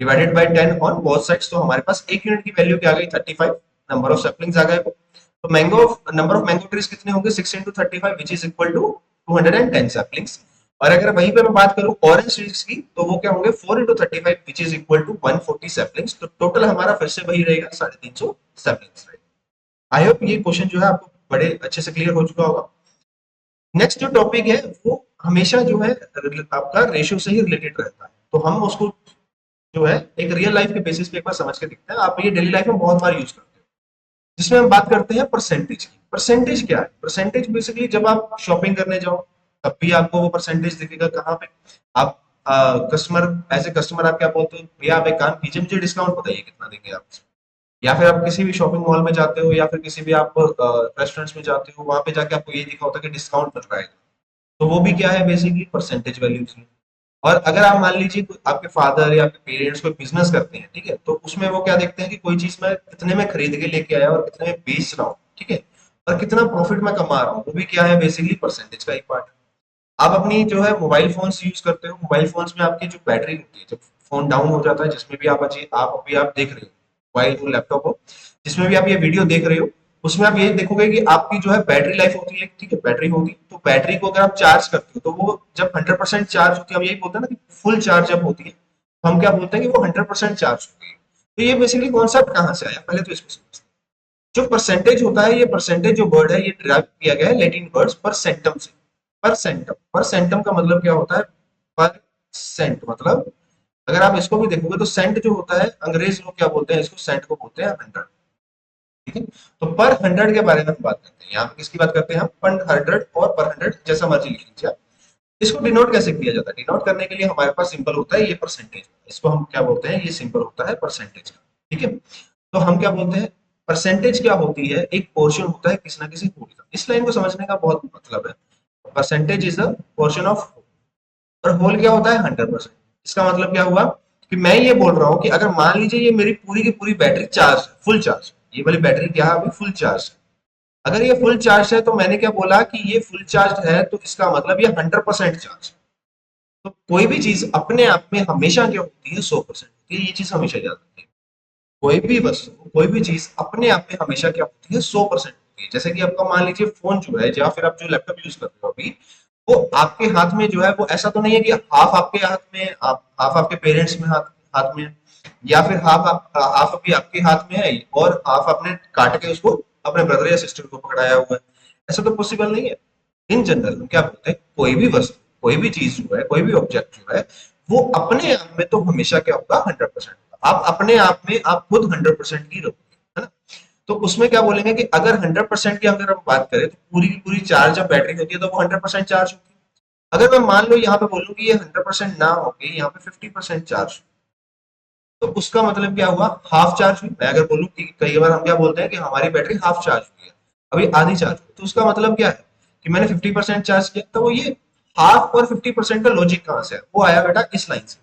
divided by 10 on both sides, तो हमारे पास एक यूनिट की वैल्यू क्या आ गई, 35, नंबर ऑफ सैपलिंग्स आ गए। तो नंबर ऑफ मैंगो ट्रीज कितने होंगे, 6 × 35 which is equal to 210 saplings. और अगर वहीं पे मैं बात करूं ऑरेंज ट्रीज की तो वो क्या होंगे, 4 × 35 which is equal to 140 saplings. तो टोटल हमारा फिर से वही रहेगा, 350 सैपलिंग्स रहेगा। आई होप ये क्वेश्चन जो है आपको बड़े अच्छे से क्लियर हो चुका होगा। नेक्स्ट जो टॉपिक है वो हमेशा जो है आपका रेशियो से ही रिलेटेड रहता है, तो हम उसको जो है एक रियल लाइफ के बेसिस पे एक बार समझ के देखते हैं। आप ये डेली लाइफ में बहुत बार यूज करते हैं, जिसमें हम बात करते हैं परसेंटेज की। परसेंटेज क्या है, परसेंटेज बेसिकली जब आप शॉपिंग करने जाओ तब भी आपको वो परसेंटेज दिखेगा, कहाँ पे आप कस्टमर, एज ए कस्टमर आप क्या बोलते हो, भैया आप एक काम कीजिए मुझे डिस्काउंट बताइए कितना देंगे आप। या फिर आप किसी भी शॉपिंग मॉल में जाते हो या फिर किसी भी आप रेस्टोरेंट्स में जाते हो, वहां पे जाके आपको ये दिखा होता है कि डिस्काउंट मिल रहा है। तो वो भी क्या है, बेसिकली परसेंटेज वैल्यूज है। और अगर आप मान लीजिए आपके फादर या आपके पेरेंट्स कोई बिजनेस करते हैं, ठीक है, तो उसमें वो क्या देखते हैं कि कोई चीज मैं कितने में खरीद के लेके आया और कितने में बेच रहा हूँ, ठीक है, और कितना प्रॉफिट मैं कमा रहा हूँ, वो भी क्या है, बेसिकली परसेंटेज का एक पार्ट है। आप अपनी जो है मोबाइल फोन्स यूज करते हो, मोबाइल फोन्स में आपकी जो बैटरी होती है, जब फोन डाउन हो जाता है, जिसमें भी आप अभी आप देख रहे हो, मोबाइल हो लैपटॉप हो, जिसमें भी आप ये वीडियो देख रहे हो, उसमें आप ये देखोगे कि आपकी जो है बैटरी लाइफ होती है, ठीक है, बैटरी होगी, तो बैटरी को अगर आप चार्ज करते हो तो वो जब 100% चार्ज होती है, हम यही बोलते हैं ना कि फुल चार्ज जब होती है, तो हम क्या बोलते हैं कि वो 100% चार्ज होती है। तो ये बेसिकली कॉन्सेप्ट कहाँ से आया, पहले तो इसको समझते हैं। जो परसेंटेज होता है, ये परसेंटेज जो वर्ड है ये डिराइव किया गया है लैटिन वर्ड्स परसेंटम से। परसेंटम, परसेंटम का मतलब क्या होता है, पर सेंट, मतलब अगर आप इसको भी देखोगे तो सेंट जो होता है, अंग्रेज लोग क्या बोलते हैं इसको, सेंट को बोलते हैं 100। ठीक है, तो पर 100 के बारे में हम बात करते हैं, यहाँ पे किसकी बात करते हैं हम, पर 100 और पर 100 जैसा मर्जी लिख लीजिए आप। इसको डिनोट कैसे किया जाता है, डिनोट करने के लिए हमारे पास सिंबल होता है ये परसेंटेज, इसको हम क्या बोलते हैं, ये सिंबल होता है परसेंटेज का। ठीक है, तो हम क्या बोलते हैं, परसेंटेज क्या होती है, एक पोर्शन होता है किसी ना किसी होल का। इस लाइन को समझने का बहुत मतलब है। Percentage is a portion of, और होल क्या होता है 100%। इसका मतलब क्या हुआ कि मैं ये बोल रहा हूं कि अगर मान लीजिए ये मेरी पूरी की पूरी बैटरी चार्ज, फुल चार्ज, ये वाली बैटरी क्या है अभी फुल चार्ज है। अगर ये फुल चार्ज है तो मैंने क्या बोला कि ये फुल चार्ज है, तो इसका मतलब ये 100% चार्ज। तो कोई भी चीज अपने आप में हमेशा क्या होती है 100% होती है, ये चीज हमेशा याद रखिए। कोई भी वस्तु, कोई भी चीज अपने आप में हमेशा क्या होती है 100% होती है। जैसे कि आपका मान लीजिए फोन जो है, या फिर आप जो लैपटॉप यूज कर रहे हो अभी, वो आपके हाथ में जो है, वो ऐसा तो नहीं है कि हाफ आपके हाथ में, आप हाफ आपके पेरेंट्स में हाथ हाथ में है, या फिर हाफ अभी आपके हाथ में है और हाफ आपने काट के उसको अपने ब्रदर या सिस्टर को पकड़ाया हुआ है। ऐसा तो पॉसिबल नहीं है। इन जनरल हम क्या बोलते हैं, कोई भी वस्तु, कोई भी चीज जो है, कोई भी ऑब्जेक्ट जो है, वो अपने आप में तो हमेशा क्या होगा 100% होगा। आप अपने आप में आप खुद 100% ही रहोगे, है ना। तो उसमें क्या बोलेंगे कि अगर 100% की अगर हम बात करें तो पूरी की पूरी चार्ज जब बैटरी होती है तो वो 100% चार्ज होती है। अगर मैं मान लो यहाँ पे बोलूँ कि ये 100% ना होके यहाँ पे 50% चार्ज, तो उसका मतलब क्या हुआ, हाफ चार्ज हुई। मैं अगर बोलूँ कि कई बार हम क्या बोलते हैं कि हमारी बैटरी हाफ चार्ज हुई है, अभी आधी चार्ज हुई, तो उसका मतलब क्या है कि मैंने 50% चार्ज किया। तो वो ये हाफ और 50% का लॉजिक कहाँ से है, वो आया बेटा इस लाइन से,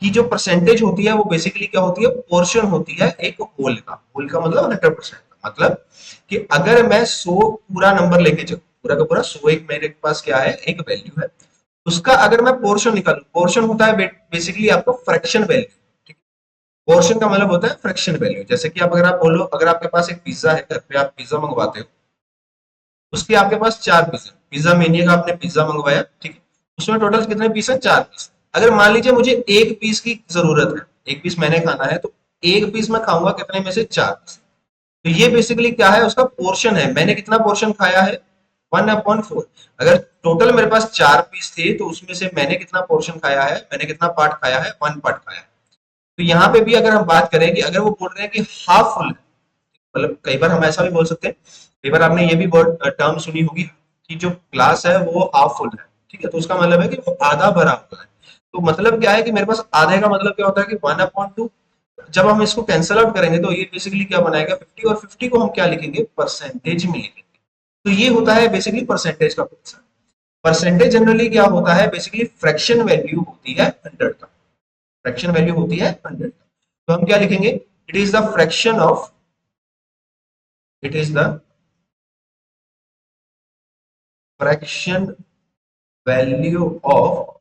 कि जो परसेंटेज होती है वो बेसिकली क्या होती है, पोर्शन होती है एक होल का। होल का मतलब 100% का मतलब कि अगर मैं 100 पूरा नंबर लेके चलूं, पूरा का पूरा 100 एक मेरे पास क्या है, एक वैल्यू है, उसका अगर मैं पोर्शन निकालू, पोर्शन होता है बेसिकली आपको फ्रैक्शन वैल्यू। पोर्शन का मतलब होता है फ्रैक्शन वैल्यू। जैसे कि आप अगर आप बोलो, अगर आपके पास एक पिज्जा है, घर पे आप पिज्जा मंगवाते हो, उसके आपके पास 4 पीस है, पिज्जा मेनिया का आपने पिज्जा मंगवाया, ठीक है, उसमें टोटल कितने पीस है, 4 पीस। अगर मान लीजिए मुझे एक पीस की जरूरत है, एक पीस मैंने खाना है, तो एक पीस मैं खाऊंगा कितने में से, 4 पीस। तो ये बेसिकली क्या है, उसका पोर्शन है, मैंने कितना पोर्शन खाया है, 1/4। अगर टोटल मेरे पास 4 पीस थे तो उसमें से मैंने कितना पोर्शन खाया है, मैंने कितना पार्ट खाया है, 1 पार्ट खाया है। तो यहाँ पे भी अगर हम बात करें कि अगर वो बोल रहे हैं कि हाफ फुल है, मतलब कई बार हम ऐसा भी बोल सकते हैं, कई बार आपने ये भी वर्ड टर्म सुनी होगी कि जो ग्लास है वो हाफ फुल है, ठीक है, तो उसका मतलब है कि वो आधा भरा हुआ है। तो मतलब क्या है कि मेरे पास आधे का मतलब क्या होता है कि 1/2। जब हम इसको कैंसल आउट करेंगे तो ये बेसिकली क्या बनाएगा 50, और 50 को हम क्या लिखेंगे, परसेंटेज में लिखेंगे। तो ये होता है बेसिकली परसेंटेज का कॉन्सेप्ट। परसेंटेज जनरली क्या होता है, बेसिकली फ्रैक्शन वैल्यू होती है 100 का, फ्रैक्शन वैल्यू होती है 100 का। तो हम क्या लिखेंगे, it is the fraction of, it is the fraction value of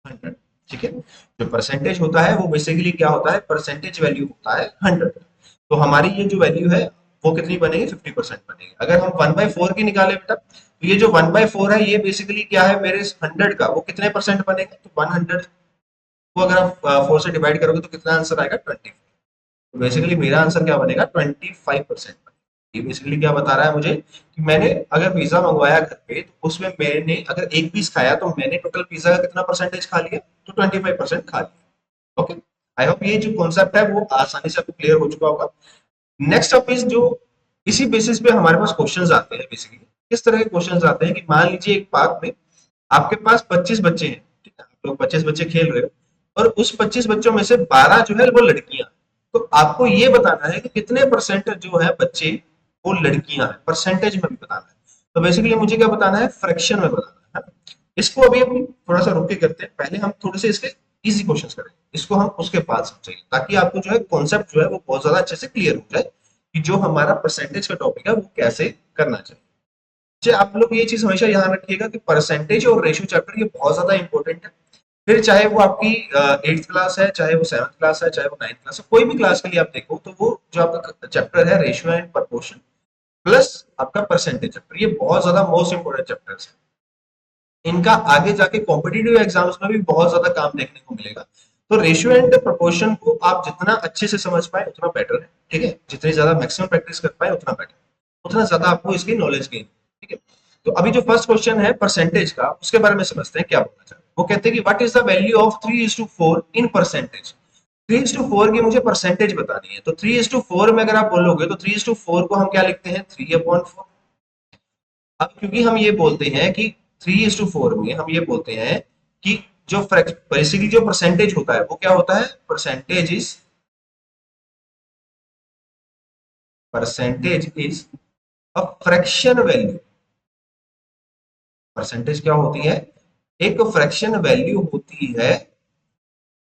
100, ठीक है। जो परसेंटेज होता है वो बेसिकली क्या होता है, परसेंटेज वैल्यू होता है 100। तो हमारी ये जो वैल्यू है वो कितनी बनेगी, 50% बनेगी। अगर हम 1/4 की निकाले बेटा, तो ये जो 1/4 है ये बेसिकली क्या है, मेरे 100 का वो कितने परसेंट बनेगा, तो 100 को अगर आप 4 से डिवाइड करोगे तो कितना आंसर आएगा, 20। तो बेसिकली मेरा आंसर क्या बनेगा, 25%। ये बेसिकली क्या बता रहा है मुझे कि मैंने अगर पिज्जा मंगवाया घर पे, तो उसमें मैंने अगर एक पीस खाया तो मैंने टोटल पिज्जा का कितना परसेंटेज खा लिया, तो 25% खा लिया। ओके, आई होप ये जो कॉन्सेप्ट है वो आसानी से आपको क्लियर हो चुका होगा। नेक्स्ट ऑफ इज जो इसी बेसिस पे हमारे पास क्वेश्चंस आते हैं, बेसिकली किस तरह के क्वेश्चंस आते हैं कि मान लीजिए एक पार्क में आपके पास 25 बच्चे हैं, ठीक है, आप लोग 25 बच्चे खेल रहे हो, और उस 25 बच्चों में से 12 जो है वो लड़कियां हैं। तो आपको ये बताना है कि कितने परसेंट जो है बच्चे वो लड़कियां हैं, परसेंटेज में भी बताना है। तो बेसिकली मुझे क्या बताना है, फ्रैक्शन में बताना है। इसको अभी हम थोड़ा सा रुक के करते हैं, पहले हम थोड़े से इसके इजी क्वेश्चंस करें, इसको हम उसके बाद समझेंगे, ताकि आपको जो है कॉन्सेप्ट जो है वो बहुत ज्यादा अच्छे से क्लियर हो जाए कि जो हमारा परसेंटेज का टॉपिक है वो कैसे करना चाहिए। अच्छा, आप लोग ये चीज हमेशा ध्यान रखिएगा कि परसेंटेज और रेशियो चैप्टर ये बहुत ज्यादा इंपॉर्टेंट है। फिर चाहे वो आपकी 8th क्लास है, चाहे वो 7th क्लास है, चाहे वो 9th क्लास है, कोई भी क्लास के लिए आप देखो, तो वो जो आपका चैप्टर है रेशियो एंड प्रोपोर्शन प्लस आपका परसेंटेज चैप्टर, ये बहुत ज्यादा मोस्ट इंपोर्टेंट चैप्टर्स है। इनका आगे जाके कॉम्पिटिटिव एग्जाम्स में भी बहुत ज्यादा काम देखने को मिलेगा। तो रेशियो एंड प्रोपोर्शन को आप जितना अच्छे से समझ पाए उतना बेटर है, ठीक है, जितनी ज्यादा मैक्सिमम प्रैक्टिस कर पाए उतना बेटर, उतना ज्यादा आपको इसकी नॉलेज गेन, ठीक है। तो अभी जो फर्स्ट क्वेश्चन है परसेंटेज का, उसके बारे में समझते हैं क्या बोलना चाहते हैं। वो कहते हैं कि what is the value of 3:4 in percentage. 3:4 की मुझे परसेंटेज बतानी है, तो 3:4 में अगर आप बोलोगे तो 3:4 को हम क्या लिखते हैं, 3/4। अब क्योंकि हम ये बोलते हैं कि 3:4 में हम ये बोलते हैं कि जो बेसिकली जो परसेंटेज होता है वो क्या होता है, percentage is a fraction value. Percentage क्या होती है, एक फ्रैक्शन वैल्यू होती है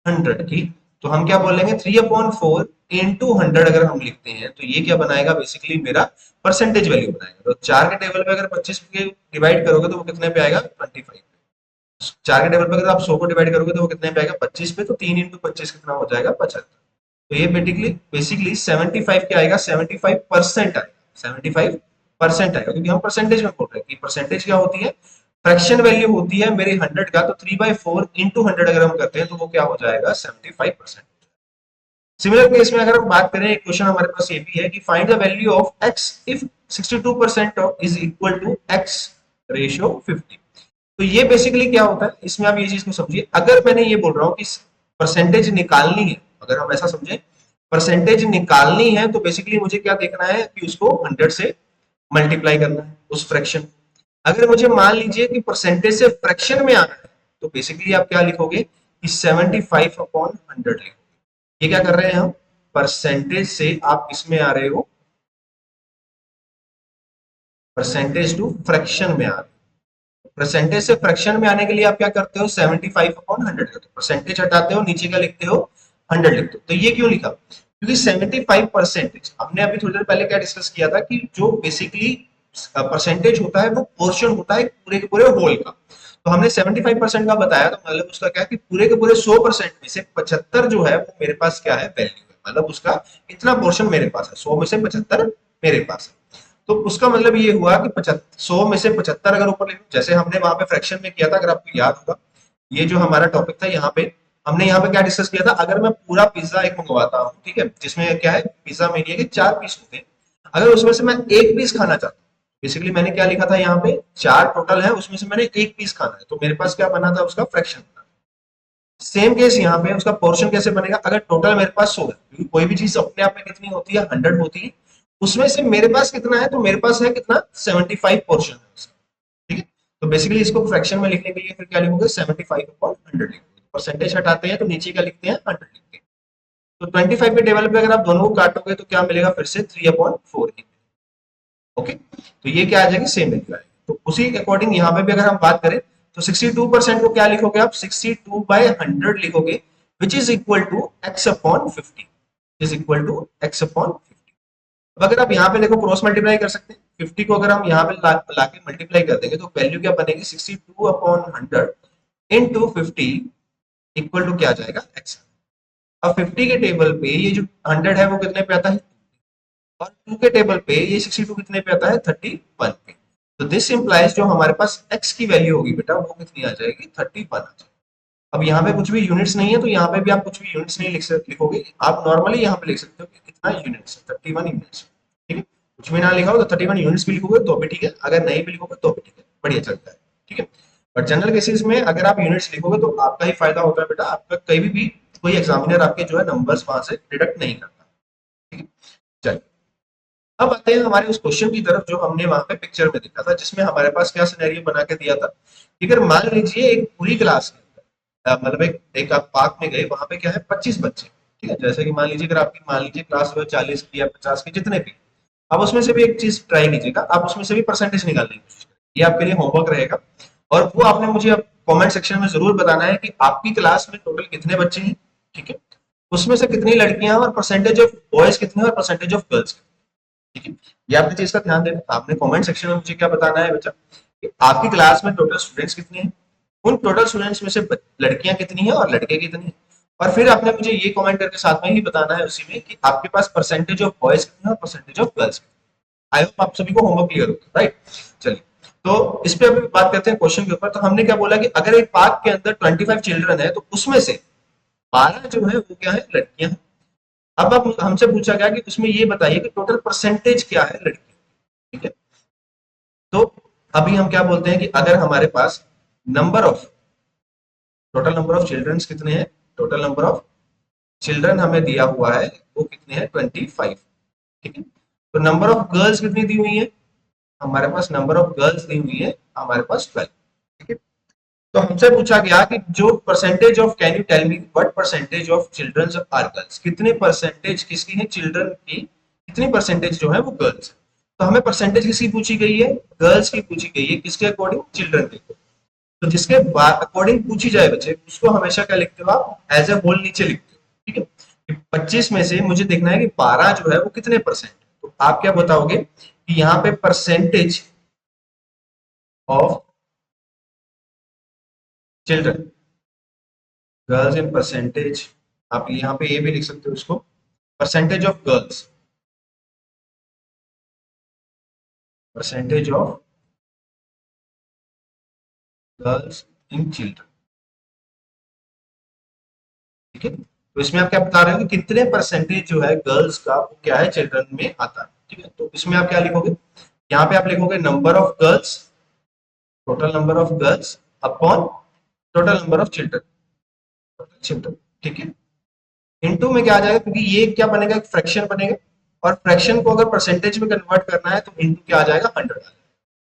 100 की, तो हम क्या बोलेंगे 3/4 इंटू 100 अगर हम लिखते हैं तो ये क्या बनाएगा, बेसिकली मेरा परसेंटेज वैल्यू बनाएगा। तो 4 के टेबल पे अगर 25 के डिवाइड करोगे तो वो कितने पे आएगा, 25। 4 के टेबल पे अगर आप 100 को डिवाइड करोगे तो वो कितने पे आएगा, 25 पे। तो 3 इंटू 25 कितना हो जाएगा, 75। तो ये बेसिकली बेसिकली 75 क्या आएगा, 75% आएगा, 75% आएगा, क्योंकि हम परसेंटेज में बोल रहे हैं कि परसेंटेज क्या होती है, फ्रैक्शन वैल्यू होती है मेरी 100 का। तो 3/4 इंटू 100 अगर हम करते हैं तो वो क्या हो जाएगा, 75%। सिमिलर केस में अगर हम बात करें, एक क्वेश्चन हमारे पास ये भी है कि find the value of x if 62% is equal to x ratio 50। तो ये बेसिकली क्या होता है, इसमें आप ये चीज को समझिए। अगर मैंने ये बोल रहा हूँ कि परसेंटेज निकालनी है, अगर हम ऐसा समझे परसेंटेज निकालनी है, तो बेसिकली मुझे क्या देखना है कि उसको 100 से मल्टीप्लाई करना है उस फ्रैक्शन। अगर मुझे मान लीजिए कि परसेंटेज से फ्रैक्शन में आना है, तो बेसिकली आप क्या लिखोगे कि 75/100 लिखोगे। ये क्या कर रहे हैं हम, परसेंटेज से आप इसमें आ रहे हो, परसेंटेज टू फ्रैक्शन में आ रहे हो। परसेंटेज से फ्रैक्शन में आने के लिए आप क्या करते हो, 75/100 करते हो, परसेंटेज हटाते हो, नीचे क्या लिखते हो, 100 लिखते हो। तो ये क्यों लिखा, क्योंकि 75% हमने अभी थोड़ी देर पहले क्या डिस्कस किया था कि जो बेसिकली परसेंटेज होता है वो पोर्शन होता है पूरे के पूरे होल का। तो हमने 75% का बताया, तो मतलब उसका क्या है कि पूरे के पूरे 100% में से 75 जो है वो मेरे पास क्या है, वैल्यू है। मतलब उसका इतना पोर्शन मेरे पास है, 100 में से 75 मेरे पास है। तो उसका मतलब ये हुआ कि 100 में से 75 अगर ऊपर ले लो, जैसे हमने वहां पे फ्रैक्शन में किया था, अगर आपको याद होगा, ये जो हमारा टॉपिक था यहाँ पे, हमने यहाँ पे क्या डिस्कस किया था, अगर मैं पूरा पिज्जा एक मंगवाता हूँ, ठीक है, जिसमें क्या है, पिज्जा मेरी है कि 4 पीस होते हैं, अगर उसमें से मैं एक पीस खाना चाहता हूँ, बेसिकली मैंने क्या लिखा था यहाँ पे, 4 टोटल है, उसमें से मैंने एक पीस खाना है, तो मेरे पास क्या बना था, उसका फ्रैक्शन बना। सेम केस यहाँ पे, उसका पोर्शन कैसे बनेगा, अगर टोटल मेरे पास 100 है, क्योंकि कोई भी चीज अपने आप में कितनी होती है, 100 होती है, उसमें से मेरे पास कितना है, तो मेरे पास है कितना, 75 पोर्शन है उसका। ठीक है, तो बेसिकली इसको फ्रैक्शन में लिखने के लिए फिर क्या लिखोगे, 75/100 लिखोगे, परसेंटेज हटाते हैं तो नीचे क्या लिखते हैं, 100 लिखते हैं। तो 25 के टेबल पे अगर आप दोनों को काटोगे तो क्या मिलेगा, फिर से 3/4 ही। ओके, तो ये क्या आ जाएगी, सेम वैल्यू आएगी। तो उसी अकॉर्डिंग यहाँ पे भी अगर हम बात करें तो 62% को क्या लिखोगे आप, 62/100 लिखोगे, which is equal to x/50, is equal to x/50। अब अगर आप यहाँ पे देखो क्रॉस मल्टीप्लाई कर सकते हैं, 50 को अगर हम यहाँ पे लाके मल्टीप्लाई कर देंगे तो वैल्यू क्या बनेगी, 62/100 इंटू 50 इक्वल टू क्या आ जाएगा, x। अब 50 के टेबल पे ये जो 100 है वो कितने पे आता है, और 2 के टेबल पे ये 62 कितने पे आता है, 31 पे। तो दिस इंप्लाइज जो हमारे पास x की वैल्यू होगी बेटा, वो कितनी आ जाएगी, 31 आ जाएगी। अब यहाँ पे कुछ भी यूनिट्स नहीं है, तो यहाँ पे भी आप कुछ भी यूनिट्स नहीं लिखोगे, आप नॉर्मली यहाँ पे लिख सकते हो कि कितना यूनिट्स है, 31 यूनिट्स। ठीक है, कुछ भी ना लिखा हो तो 31 यूनिट्स भी लिखोगे तो भी ठीक है, अगर नहीं भी लिखोगे तो भी ठीक है, बढ़िया चलता है। ठीक है, बट जनरल केसेस में अगर आप यूनिट्स लिखोगे तो आपका ही फायदा होता है बेटा, आपका कहीं भी कोई एग्जामिनर आपके जो है नंबर्स वहां से डिडक्ट नहीं करता। ठीक है, चलिए अब आते हैं हमारे उस क्वेश्चन की तरफ जो हमने वहां पे पिक्चर में देखा था, जिसमें हमारे पास क्या सिनेरियो बना के दिया था कि अगर मान लीजिए एक पूरी क्लास के अंदर मतलब एक आप पार्क में गए, वहां पे क्या है, 25 बच्चे। ठीक है, जैसे कि मान लीजिए अगर आपकी मान लीजिए क्लास में 40 की या 50 की, जितने भी, आप उसमें से भी एक चीज ट्राई कीजिएगा, आप उसमें से भी परसेंटेज निकालने की कोशिश करिए। ये आपके लिए होमवर्क रहेगा, और वो आपने मुझे कमेंट सेक्शन में जरूर बताना है कि आपकी क्लास में टोटल कितने बच्चे हैं। ठीक है, उसमें से कितनी लड़कियां हैं, और परसेंटेज ऑफ बॉयज कितने हैं, और परसेंटेज ऑफ गर्ल्स। ठीक है, ये आपने चीज का ध्यान देना, आपने कमेंट सेक्शन में मुझे क्या बताना है बेटा, कि आपकी क्लास में टोटल स्टूडेंट्स कितने हैं, उन टोटल स्टूडेंट्स में से लड़कियां कितनी हैं और लड़के कितने हैं। और फिर आपने मुझे ये कमेंट करके साथ में ही बताना है उसी में कि आपके पास परसेंटेज ऑफ बॉयज कितने हैं और परसेंटेज ऑफ गर्ल्स कितने। आई होप आप सभी को होमवर्क क्लियर होगा, राइट। चलिए, तो इस पे अभी बात करते हैं क्वेश्चन के ऊपर। तो हमने क्या बोला कि अगर एक पार्क के अंदर 25 चिल्ड्रन है, तो उसमें से 12 जो है वो क्या है, लड़कियां हैं। अब हमसे पूछा गया कि उसमें ये बताइए कि टोटल परसेंटेज क्या है लड़की। ठीक है, तो अभी हम क्या बोलते हैं कि अगर हमारे पास number of total number of childrens कितने हैं, टोटल नंबर ऑफ चिल्ड्रन हमें दिया हुआ है वो कितने हैं, 25। ठीक है, तो नंबर ऑफ गर्ल्स कितनी दी हुई है, हमारे पास नंबर ऑफ गर्ल्स दी हुई है हमारे पास 12। ठीक है, तो हमसे पूछा गया कि जो percentage of, can you tell me what percentage of childrens are girls, कितने परसेंटेज किसकी है, चिल्ड्रन की कितनी परसेंटेज जो है वो गर्ल्स है। तो हमें परसेंटेज किसकी पूछी गई है, गर्ल्स की पूछी गई है, किसके अकॉर्डिंग, चिल्ड्रन के अकॉर्डिंग। तो जिसके अकॉर्डिंग पूछी जाए बच्चे, उसको हमेशा क्या लिखते हो आप, एज ए होल नीचे लिखते हो। ठीक है, कि 25 में से मुझे देखना है कि 12 जो है वो कितने परसेंट, तो आप क्या बताओगे कि यहाँ पे percentage of children, girls in percentage, आप यहाँ पे ये भी लिख सकते हो उसको, percentage of girls, percentage of girls in children. ठीक है, तो इसमें आप क्या बता रहे हो कि कितने परसेंटेज जो है गर्ल्स का वो क्या है चिल्ड्रन में आता है। ठीक है, तो इसमें आप क्या लिखोगे, यहाँ पे आप लिखोगे number of girls, total number of girls upon total number of children, children. ठीक है, इनटू में क्या आ जाएगा, क्योंकि ये क्या बनेगा, एक फ्रैक्शन बनेगा, और फ्रैक्शन को अगर परसेंटेज में कन्वर्ट करना है तो इनटू क्या आ जाएगा, 100।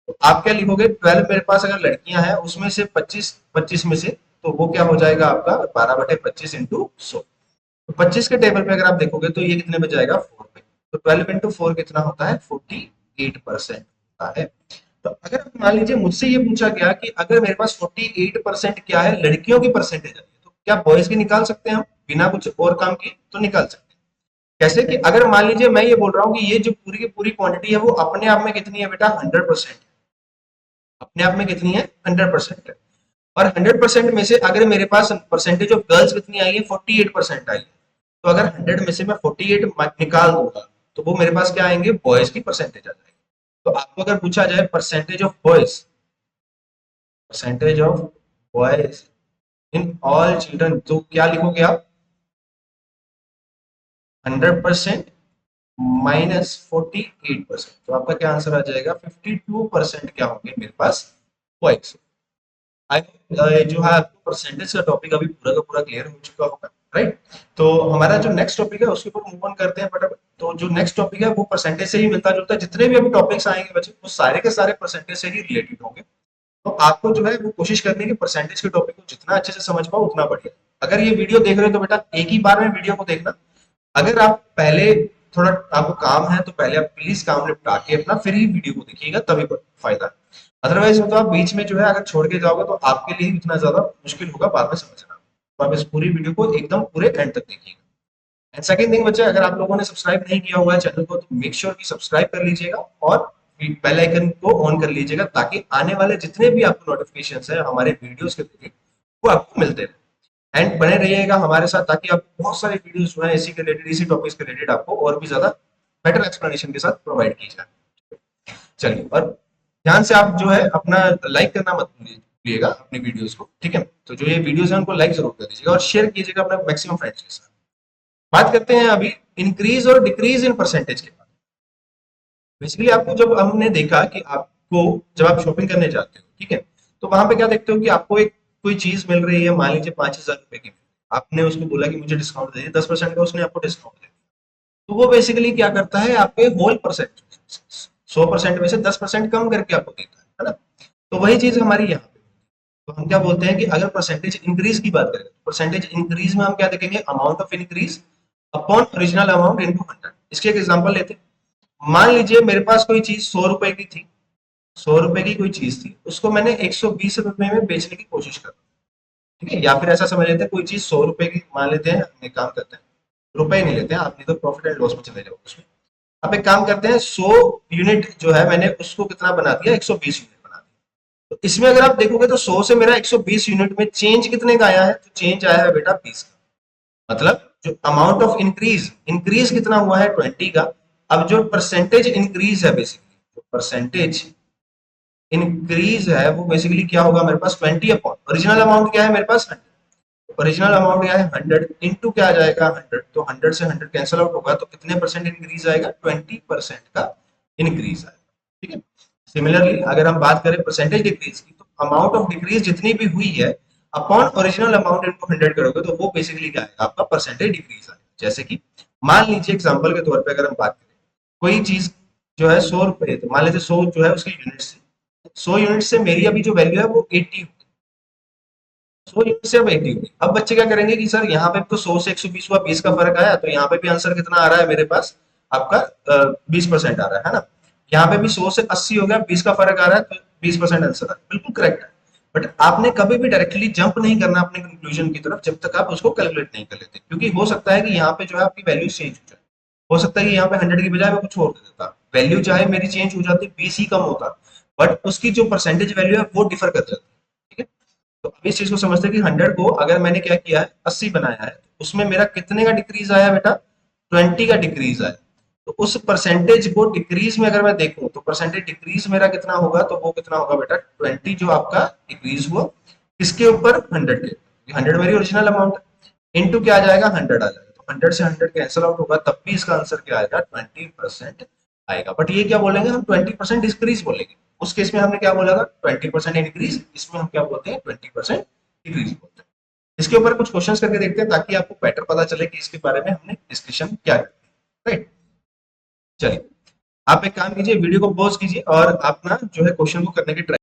तो आप क्या लिखोगे, 12 मेरे पास अगर लड़कियां हैं उसमें से 25, 25 में से, तो वो क्या हो जाएगा आपका 12/25 इंटू 100। तो 25 के टेबल पे अगर आप देखोगे तो ये कितने में जाएगा, 4 पे। तो 12 इंटू 4 कितना होता है, 48% होता है। तो अगर मान लीजिए मुझसे ये पूछा गया कि अगर मेरे पास 48% क्या है, लड़कियों की परसेंटेज है, तो क्या बॉयज की निकाल सकते हैं हम बिना कुछ और काम किए, तो निकाल सकते हैं। कैसे कि अगर मान लीजिए मैं ये बोल रहा हूँ कि ये जो पूरी की पूरी क्वांटिटी है वो अपने आप में कितनी है बेटा, 100%, अपने आप में कितनी है, 100% है। और 100% में से अगर मेरे पास परसेंटेज ऑफ गर्ल्स कितनी आई है, 48% आई है, तो अगर 100 में से मैं 48 निकाल दूंगा तो वो मेरे पास क्या आएंगे, बॉयज की परसेंटेज आ जाएगी। तो आपको अगर पूछा जाए percentage of boys, percentage of boys in all children, तो क्या लिखोगे आप, 100% माइनस 48%, तो आपका क्या आंसर आ जाएगा, 52% क्या होंगे मेरे पास बॉयज। जो है आपको परसेंटेज का टॉपिक अभी पूरा का पूरा क्लियर हो चुका होगा, राइट। तो हमारा जो नेक्स्ट टॉपिक है उसके ऊपर मूव ऑन करते हैं फटाफट। तो जो नेक्स्ट टॉपिक है वो परसेंटेज से ही मिलता जुलता है, जितने भी अभी टॉपिक्स आएंगे बच्चे वो सारे के सारे परसेंटेज से ही रिलेटेड होंगे। तो आपको जो है वो कोशिश करनी है कि परसेंटेज के टॉपिक को जितना अच्छे से समझ पाओ उतना बढ़िया। अगर ये वीडियो देख रहे हो तो बेटा एक ही बार में वीडियो को देखना। अगर आप पहले थोड़ा आपको काम है तो पहले आप प्लीज काम निपटा के अपना फिर ही वीडियो को देखिएगा, तभी फायदा है। अदरवाइज तो आप बीच में जो है अगर छोड़ के जाओगे तो आपके लिए इतना ज्यादा मुश्किल होगा बाद में समझना। तो आप इस पूरी वीडियो को एकदम पूरे एंड तक देखिएगा। एंड सेकंड थिंग बच्चे, अगर आप लोगों ने सब्सक्राइब नहीं किया हुआ है चैनल को तो मेक श्योर कि सब्सक्राइब कर लीजिएगा और बेल आइकन को ऑन कर लीजिएगा, ताकि आने वाले जितने भी आपको नोटिफिकेशन है हमारे वीडियोस के रिलेटेड वो आपको मिलते रहे। एंड बने रहिएगा हमारे साथ, ताकि आपको बहुत सारे वीडियोस जो है इसी के रिलेटेड, इसी टॉपिक्स के रिलेटेड आपको और भी ज्यादा बेटर एक्सप्लेनेशन के साथ प्रोवाइड की जाए। चलिए, और ध्यान से आप जो है अपना लाइक करना मत भूलिएगा अपनी वीडियोस को। ठीक है, तो जो ये वीडियोस है उनको लाइक जरूर कर दीजिएगा और शेयर कीजिएगा अपने मैक्सिमम फ्रेंड्स के साथ। बात करते हैं अभी इंक्रीज और डिक्रीज इन परसेंटेज के बारे में। बेसिकली आपको जब हमने देखा कि आपको जब आप शॉपिंग करने जाते हो, ठीक है, तो वहां पे क्या देखते हो कि आपको एक कोई चीज मिल रही है, मान लीजिए 5,000 रुपए की, आपने उसको बोला कि मुझे डिस्काउंट दे 10% का, उसने आपको डिस्काउंट दे दिया। तो वो बेसिकली क्या करता है, आपके होल परसेंट 100% में से 10% कम करके आपको देता है ना। तो वही चीज हमारी यहाँ पे, तो हम क्या बोलते हैं कि अगर परसेंटेज इंक्रीज की बात करें, परसेंटेज इंक्रीज में हम क्या देखेंगे, amount of increase upon original amount into 100। इसके एक एग्जांपल लेते हैं। मान लीजिए मेरे पास कोई चीज 100 रुपए की थी, 100 रुपए की कोई चीज थी, उसको मैंने 120 रुपए में बेचने की कोशिश कर, ठीक है, या फिर ऐसा समझ लेते हैं कोई चीज 100 रुपए की मान लेते हैं, हम एक काम करते हैं, रुपए नहीं लेते हैं, आप नहीं तो प्रॉफिट एंड लॉस में चले जाओ उसमें। आप एक काम करते हैं, 100 यूनिट जो है मैंने उसको कितना बना दिया, 120 यूनिट बना दिया। तो इसमें अगर आप देखोगे तो 100 से मेरा 120 यूनिट में चेंज कितने का आया है, तो चेंज आया है बेटा 20 का। मतलब जो अमाउंट ऑफ इंक्रीज, इंक्रीज कितना हुआ है 20 का। अब जो परसेंटेज इंक्रीज है, बेसिकली जो परसेंटेज इंक्रीज है वो बेसिकली क्या होगा मेरे पास, 20 अपॉन ओरिजिनल अमाउंट क्या है मेरे पास, 100। ओरिजिनल अमाउंट क्या है 100 इंटू क्या आ जाएगा 100, तो 100 से 100 कैंसिल आउट होगा, तो कितने परसेंट इंक्रीज आएगा, 20% का इंक्रीज आएगा। ठीक है, सिमिलरली अगर हम बात करें परसेंटेज डिक्रीज की, तो अमाउंट ऑफ डिक्रीज जितनी भी हुई है अपॉन ओरिजिनल अमाउंट इंटू 100 करोगे तो वो बेसिकली क्या आएगा, आपका परसेंटेज डिक्रीज आएगा। जैसे कि मान लीजिए एग्जाम्पल के तौर पर अगर हम बात करें, कोई चीज जो है 100 रुपए, तो मान लीजिए 100 जो है उसकी यूनिट से, 100 यूनिट से मेरी अभी जो वैल्यू है वो 80, 100 यूनिट से अब 80 हुई। अब बच्चे क्या करेंगे कि सर यहाँ पे तो 100 से 120 हुआ, 20 का फर्क आया, तो यहाँ पे भी आंसर कितना आ रहा है मेरे पास, आपका 20% आ रहा है ना। यहाँ पे भी 100 से 80 हो गया, 20 का फर्क आ रहा है, तो 20% आंसर आ रहा है, बिल्कुल करेक्ट है। बट आपने कभी भी डायरेक्टली जंप नहीं करना अपने कंक्लूजन की तरफ जब तक आप उसको कैलकुलेट नहीं कर लेते, क्योंकि हो सकता है कि यहाँ पे जो है आपकी वैल्यू चेंज हो जाए। हो सकता है कि यहाँ पे 100 की बजाय मैं कुछ और दे देता, वैल्यू चाहे मेरी चेंज हो जाती, 20 ही कम होता, बट उसकी जो परसेंटेज वैल्यू है वो डिफर कर जाती है। ठीक है, तो अब इस चीज को समझते हैं कि 100 को अगर मैंने क्या किया है 80 बनाया है, तो उसमें मेरा कितने का डिक्रीज आया बेटा, 20 का डिक्रीज आया। तो उस परसेंटेज को डिक्रीज में अगर मैं देखूं तो परसेंटेज डिक्रीज मेरा कितना होगा, तो वो कितना होगा बेटा 20 जो आपका डिक्रीज हुआ किसके ऊपर, 100 के। 100 मेरी ओरिजिनल अमाउंट है, इनटू क्या आ जाएगा 100 आ जाएगा, तो 100 से 100 कैंसिल आउट होगा, तब भी इसका आंसर क्या आएगा 20% आएगा। बट ये क्या बोलेंगे हम 20% डिक्रीज बोलेंगे, उस केस में हमने क्या बोला था 20% इंक्रीज, इसमें हम क्या बोलते हैं 20% डिक्रीज बोलते हैं। इसके ऊपर कुछ क्वेश्चंस करके देखते हैं ताकि आपको बेटर पता चले कि इसके बारे में हमने डिस्कशन क्या किया। राइट, चलिए आप एक काम कीजिए, वीडियो को पॉज कीजिए और आप ना जो है क्वेश्चन को करने की ट्राई।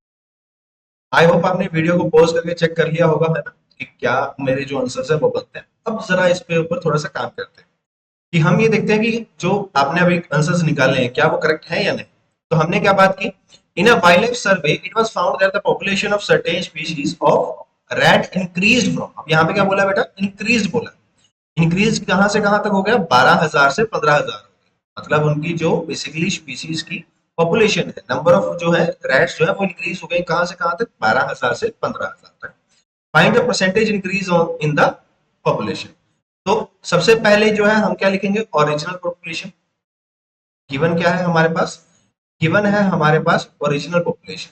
आई होप आपने वीडियो को पॉज करके चेक कर लिया होगा, है ना, कि क्या मेरे जो आंसर्स है वो बनते हैं। अब जरा इस पे ऊपर थोड़ा सा काम करते हैं कि हम ये देखते हैं कि जो आपने अभी आंसर्स निकाले हैं क्या वो करेक्ट है या नहीं। तो हमने क्या बात की, in a wild life survey it was found that the population of certain species of rat increased from, अब यहाँ पे क्या बोला बेटा, इंक्रीज्ड बोला। इंक्रीज कहां से कहां तक हो गया, 12,000 से 15,000, मतलब उनकी जो बेसिकली स्पीसीज की पॉपुलेशन है, नंबर ऑफ जो है रैट्स जो है वो इंक्रीज हो गए कहां से कहां तक, 12,000 से 15,000 तक। Find the percentage increase on in the population. तो सबसे पहले जो है हम क्या लिखेंगे, ओरिजिनल पॉपुलेशन। गिवन क्या है हमारे पास, गिवन है हमारे पास ओरिजिनल पॉपुलेशन।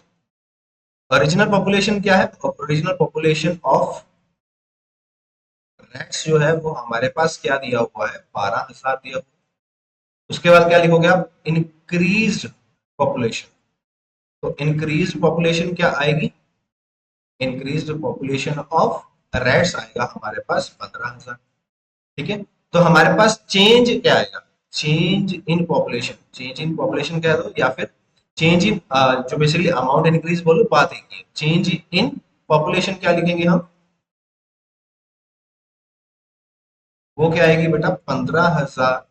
ओरिजिनल पॉपुलेशन क्या है, ओरिजिनल पॉपुलेशन ऑफ रैट्स जो है वो हमारे पास क्या दिया हुआ है, 12,000 दिया हुआ। उसके बाद क्या लिखोगे आप, इंक्रीज पॉपुलेशन। तो इंक्रीज पॉपुलेशन क्या आएगी, इंक्रीज पॉपुलेशन ऑफ रैट्स आएगा हमारे पास 15,000। ठीक है, तो हमारे पास चेंज क्या आएगा, change in population, change in population कह दो या फिर चेंज इन, जो बेसिकली अमाउंट इंक्रीज बोलो बात एक ही है, चेंज इन पॉपुलेशन क्या लिखेंगे हम, वो क्या आएगी बेटा 15,000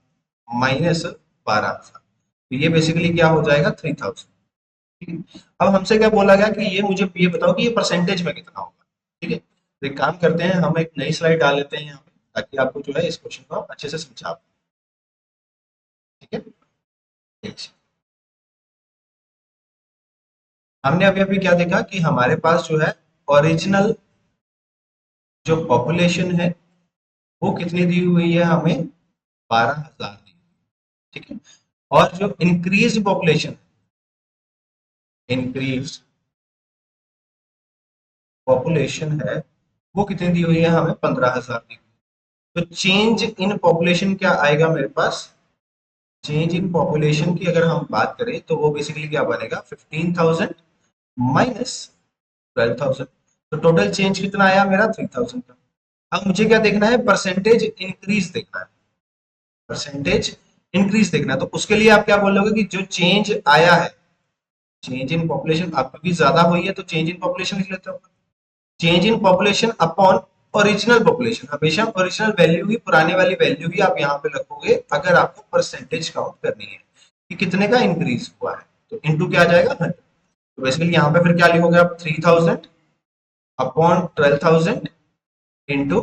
माइनस 12,000, तो ये बेसिकली क्या हो जाएगा 3,000। ठीक है, अब हमसे क्या बोला गया कि ये मुझे ये बताओ कि ये परसेंटेज में कितना होगा। ठीक है, तो एक काम करते हैं, हम एक नई स्लाइड डाल लेते हैं यहाँ पे ताकि आपको जो है इस क्वेश्चन को आप अच्छे से समझा पाए। ठीक है, ठीक। हमने अभी अभी क्या देखा कि हमारे पास जो है ओरिजिनल जो पॉपुलेशन है वो कितनी दी हुई है हमें, 12,000 दी। ठीक है, और जो इंक्रीज पॉपुलेशन, इंक्रीज पॉपुलेशन है वो कितनी दी हुई है हमें, 15,000 दी हुई। तो चेंज इन पॉपुलेशन क्या आएगा मेरे पास, चेंज इन पॉपुलेशन की अगर हम बात करें तो वो बेसिकली क्या बनेगा 15,000 माइनस 12,000, तो टोटल चेंज कितना आया मेरा 3,000 का। अब मुझे क्या देखना है, परसेंटेज इंक्रीज देखना है, परसेंटेज इंक्रीज देखना है। तो उसके लिए आप क्या बोलोगे कि जो चेंज आया है, चेंज इन पॉपुलेशन, अब क्योंकि ज्यादा हुई है तो चेंज इन पॉपुलेशन लिख लेते हो, change in population upon original population, हमेशा ओरिजिनल वैल्यू ही, पुराने वाली वैल्यू ही आप यहाँ पे रखोगे अगर आपको परसेंटेज काउंट करनी है कि कितने का इंक्रीज हुआ है, तो इनटू क्या आ जाएगा 100। तो बेसिकली यहाँ पे फिर क्या लिखोगे आप 3,000 अपॉन 12,000 इंटू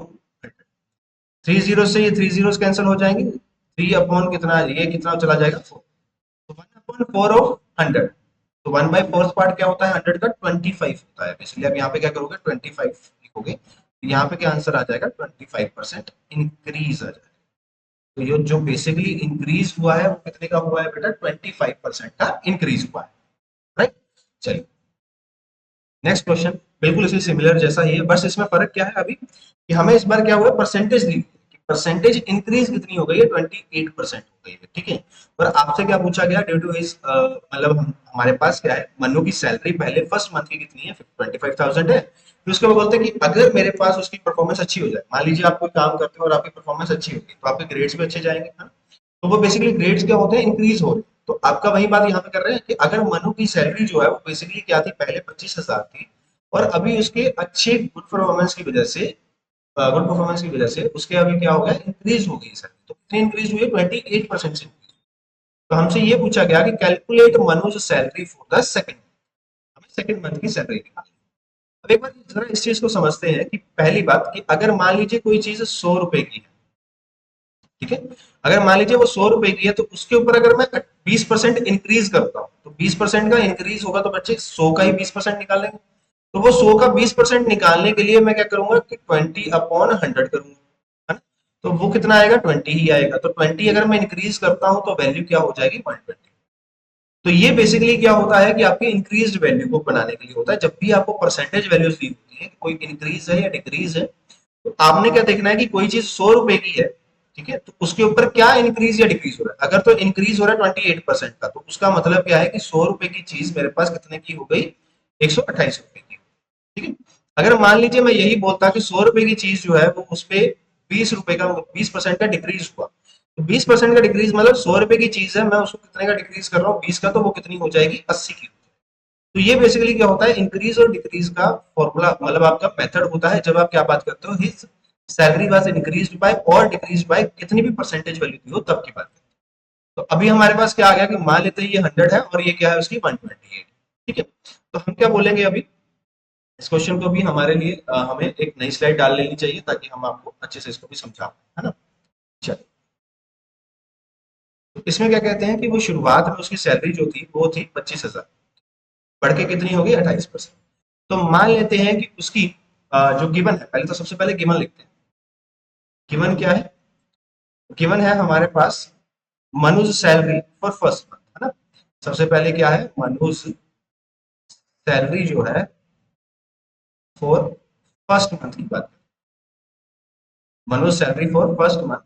30 से ये 30 कैंसिल हो जाएंगे, 3 अपॉन कितना, ये कितना चला जाएगा 4, तो 1/4 ऑफ 100। तो 1/4 पार्ट क्या होता है 100 का, 25 होता है। इसलिए आप यहाँ पे क्या करोगे 25 लिखोगे, तो यहाँ पे क्या आंसर आ जाएगा 25% इंक्रीज आ जाएगा। तो ये जो बेसिकली इंक्रीज हुआ है वो कितने का हुआ है बेटा, 25% का इंक्रीज हुआ है। राइट, चलिए नेक्स्ट क्वेश्चन, बिल्कुल इसी सिमिलर जैसा ही है, बस इसमें फर्क क्या है अभी कि हमें इस बार क्या हुआ है, परसेंटेज दी, परसेंटेज इंक्रीज कितनी हो गई है, 28% हो गई है। ठीक है, और आपसे क्या पूछा गया, ड्यू टू हिज मतलब हमारे पास क्या है, मनु की सैलरी पहले फर्स्ट मंथ की कितनी है 25,000 है, फिर उसके बाद बोलते हैं कि अगर मेरे पास उसकी परफॉर्मेंस अच्छी हो जाए, मान लीजिए आप कोई काम करते हो और आपकी परफॉर्मेंस अच्छी होगी तो आपके ग्रेड्स भी अच्छे जाएंगे, है ना? तो वो बेसिकली ग्रेड्स क्या होते हैं, इंक्रीज हो रहे हैं। तो आपका वही बात यहाँ पे कर रहे हैं कि अगर मनु की सैलरी जो है वो बेसिकली क्या थी, पहले 25,000 थी, और अभी उसके अच्छे गुड परफॉर्मेंस की वजह से, गुड परफॉर्मेंस की वजह से उसके अभी क्या हो गया, इंक्रीज हो गई सैलरी। तो कितनी इंक्रीज हुई है, 28% से increase। तो हमसे ये पूछा गया कि calculate Manuj salary for the second, हमें सेकंड मंथ की सैलरी निकालनी है। अब एक बार जरा इस चीज को समझते हैं कि पहली बात कि अगर मान लीजिए कोई चीज 100 रुपए की है, ठीक है, अगर मान लीजिए वो 100 रुपए की है, तो उसके ऊपर अगर मैं 20% इंक्रीज करता हूँ, तो 20% का इंक्रीज होगा तो बच्चे 100 का ही 20% निकालेंगे। तो वो 100 का 20% निकालने के लिए मैं क्या करूंगा कि 20/100 करूंगा, है ना। तो वो कितना आएगा, 20 ही आएगा। तो 20 अगर मैं इंक्रीज करता हूं तो वैल्यू क्या हो जाएगी, 120। तो ये बेसिकली क्या होता है कि आपके इंक्रीज वैल्यू को बनाने के लिए होता है। जब भी आपको परसेंटेज वैल्यूज दी होती है, कोई इंक्रीज है या डिक्रीज है, तो आपने क्या देखना है कि कोई चीज 100 रुपए की है, ठीक है, तो उसके ऊपर क्या इंक्रीज या डिक्रीज हो रहा है। अगर तो इंक्रीज हो रहा है 28% का, तो उसका मतलब क्या है कि 100 रुपए की चीज मेरे पास कितने की हो गई, 128 रुपए की, ठीक है। अगर मान लीजिए मैं यही बोलता कि 100 रुपए की चीज जो है वो उस पे 20 रुपए का 20% का डिक्रीज हुआ, तो 20% का डिक्रीज मतलब 100 रुपए की चीज है, मैं उसको कितने का डिक्रीज कर रहा हूँ, 20 का, तो वो कितनी हो जाएगी, 80 की। तो ये बेसिकली क्या होता है, इंक्रीज और डिक्रीज का फॉर्मूला, मतलब आपका मेथड होता है जब आप क्या बात करते हो, his salary was increased by और डिक्रीज्ड बाय कितनी भी परसेंटेज वैल्यू दी हो तब की बात करते हैं। तो अभी हमारे पास क्या आ गया कि मान लेते हैं ये 100 है और ये क्या है उसकी 128, ठीक है। तो हम क्या बोलेंगे अभी, इस क्वेश्चन को भी हमारे लिए हमें एक नई स्लाइड डाल लेनी चाहिए ताकि हम आपको अच्छे से इसको भी समझा पाए, है ना। चलिए, तो इसमें क्या कहते हैं कि वो शुरुआत में उसकी सैलरी जो थी वो थी 25,000, बढ़ के कितनी होगी, 28%। तो मान लेते हैं कि उसकी जो गिवन है, पहले तो सबसे पहले गिवन लिखते हैं। गिवन क्या है, गिवन है हमारे पास मनुज सैलरी फॉर फर्स्ट मंथ, है ना। सबसे पहले क्या है, मनुज सैलरी जो है फॉर फर्स्ट मंथ की बात करें, मनुज सैलरी फॉर फर्स्ट मंथ,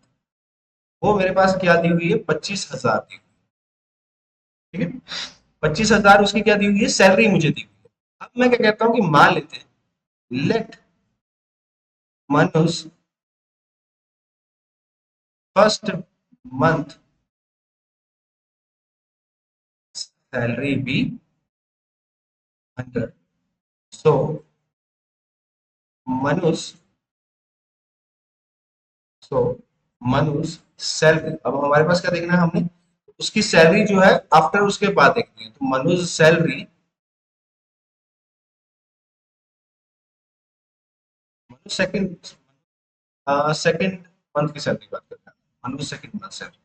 वो मेरे पास क्या दी हुई है, 25,000 दी हुई है, ठीक है। 25,000 उसकी क्या दी हुई है, सैलरी मुझे दी हुई है। अब मैं क्या कहता हूं कि मान लेते हैं, लेट मनुज फर्स्ट मंथ सैलरी बी 100। सो मनुज सो मनुज सैलरी, अब हमारे पास क्या देखना है हमने, उसकी सैलरी जो है आफ्टर उसके बाद देखनी है। तो मनुज सैलरी, मनुज सेकंड सेकंड मंथ की सैलरी बात करते हैं, मनुज सेकंड मंथ सैलरी,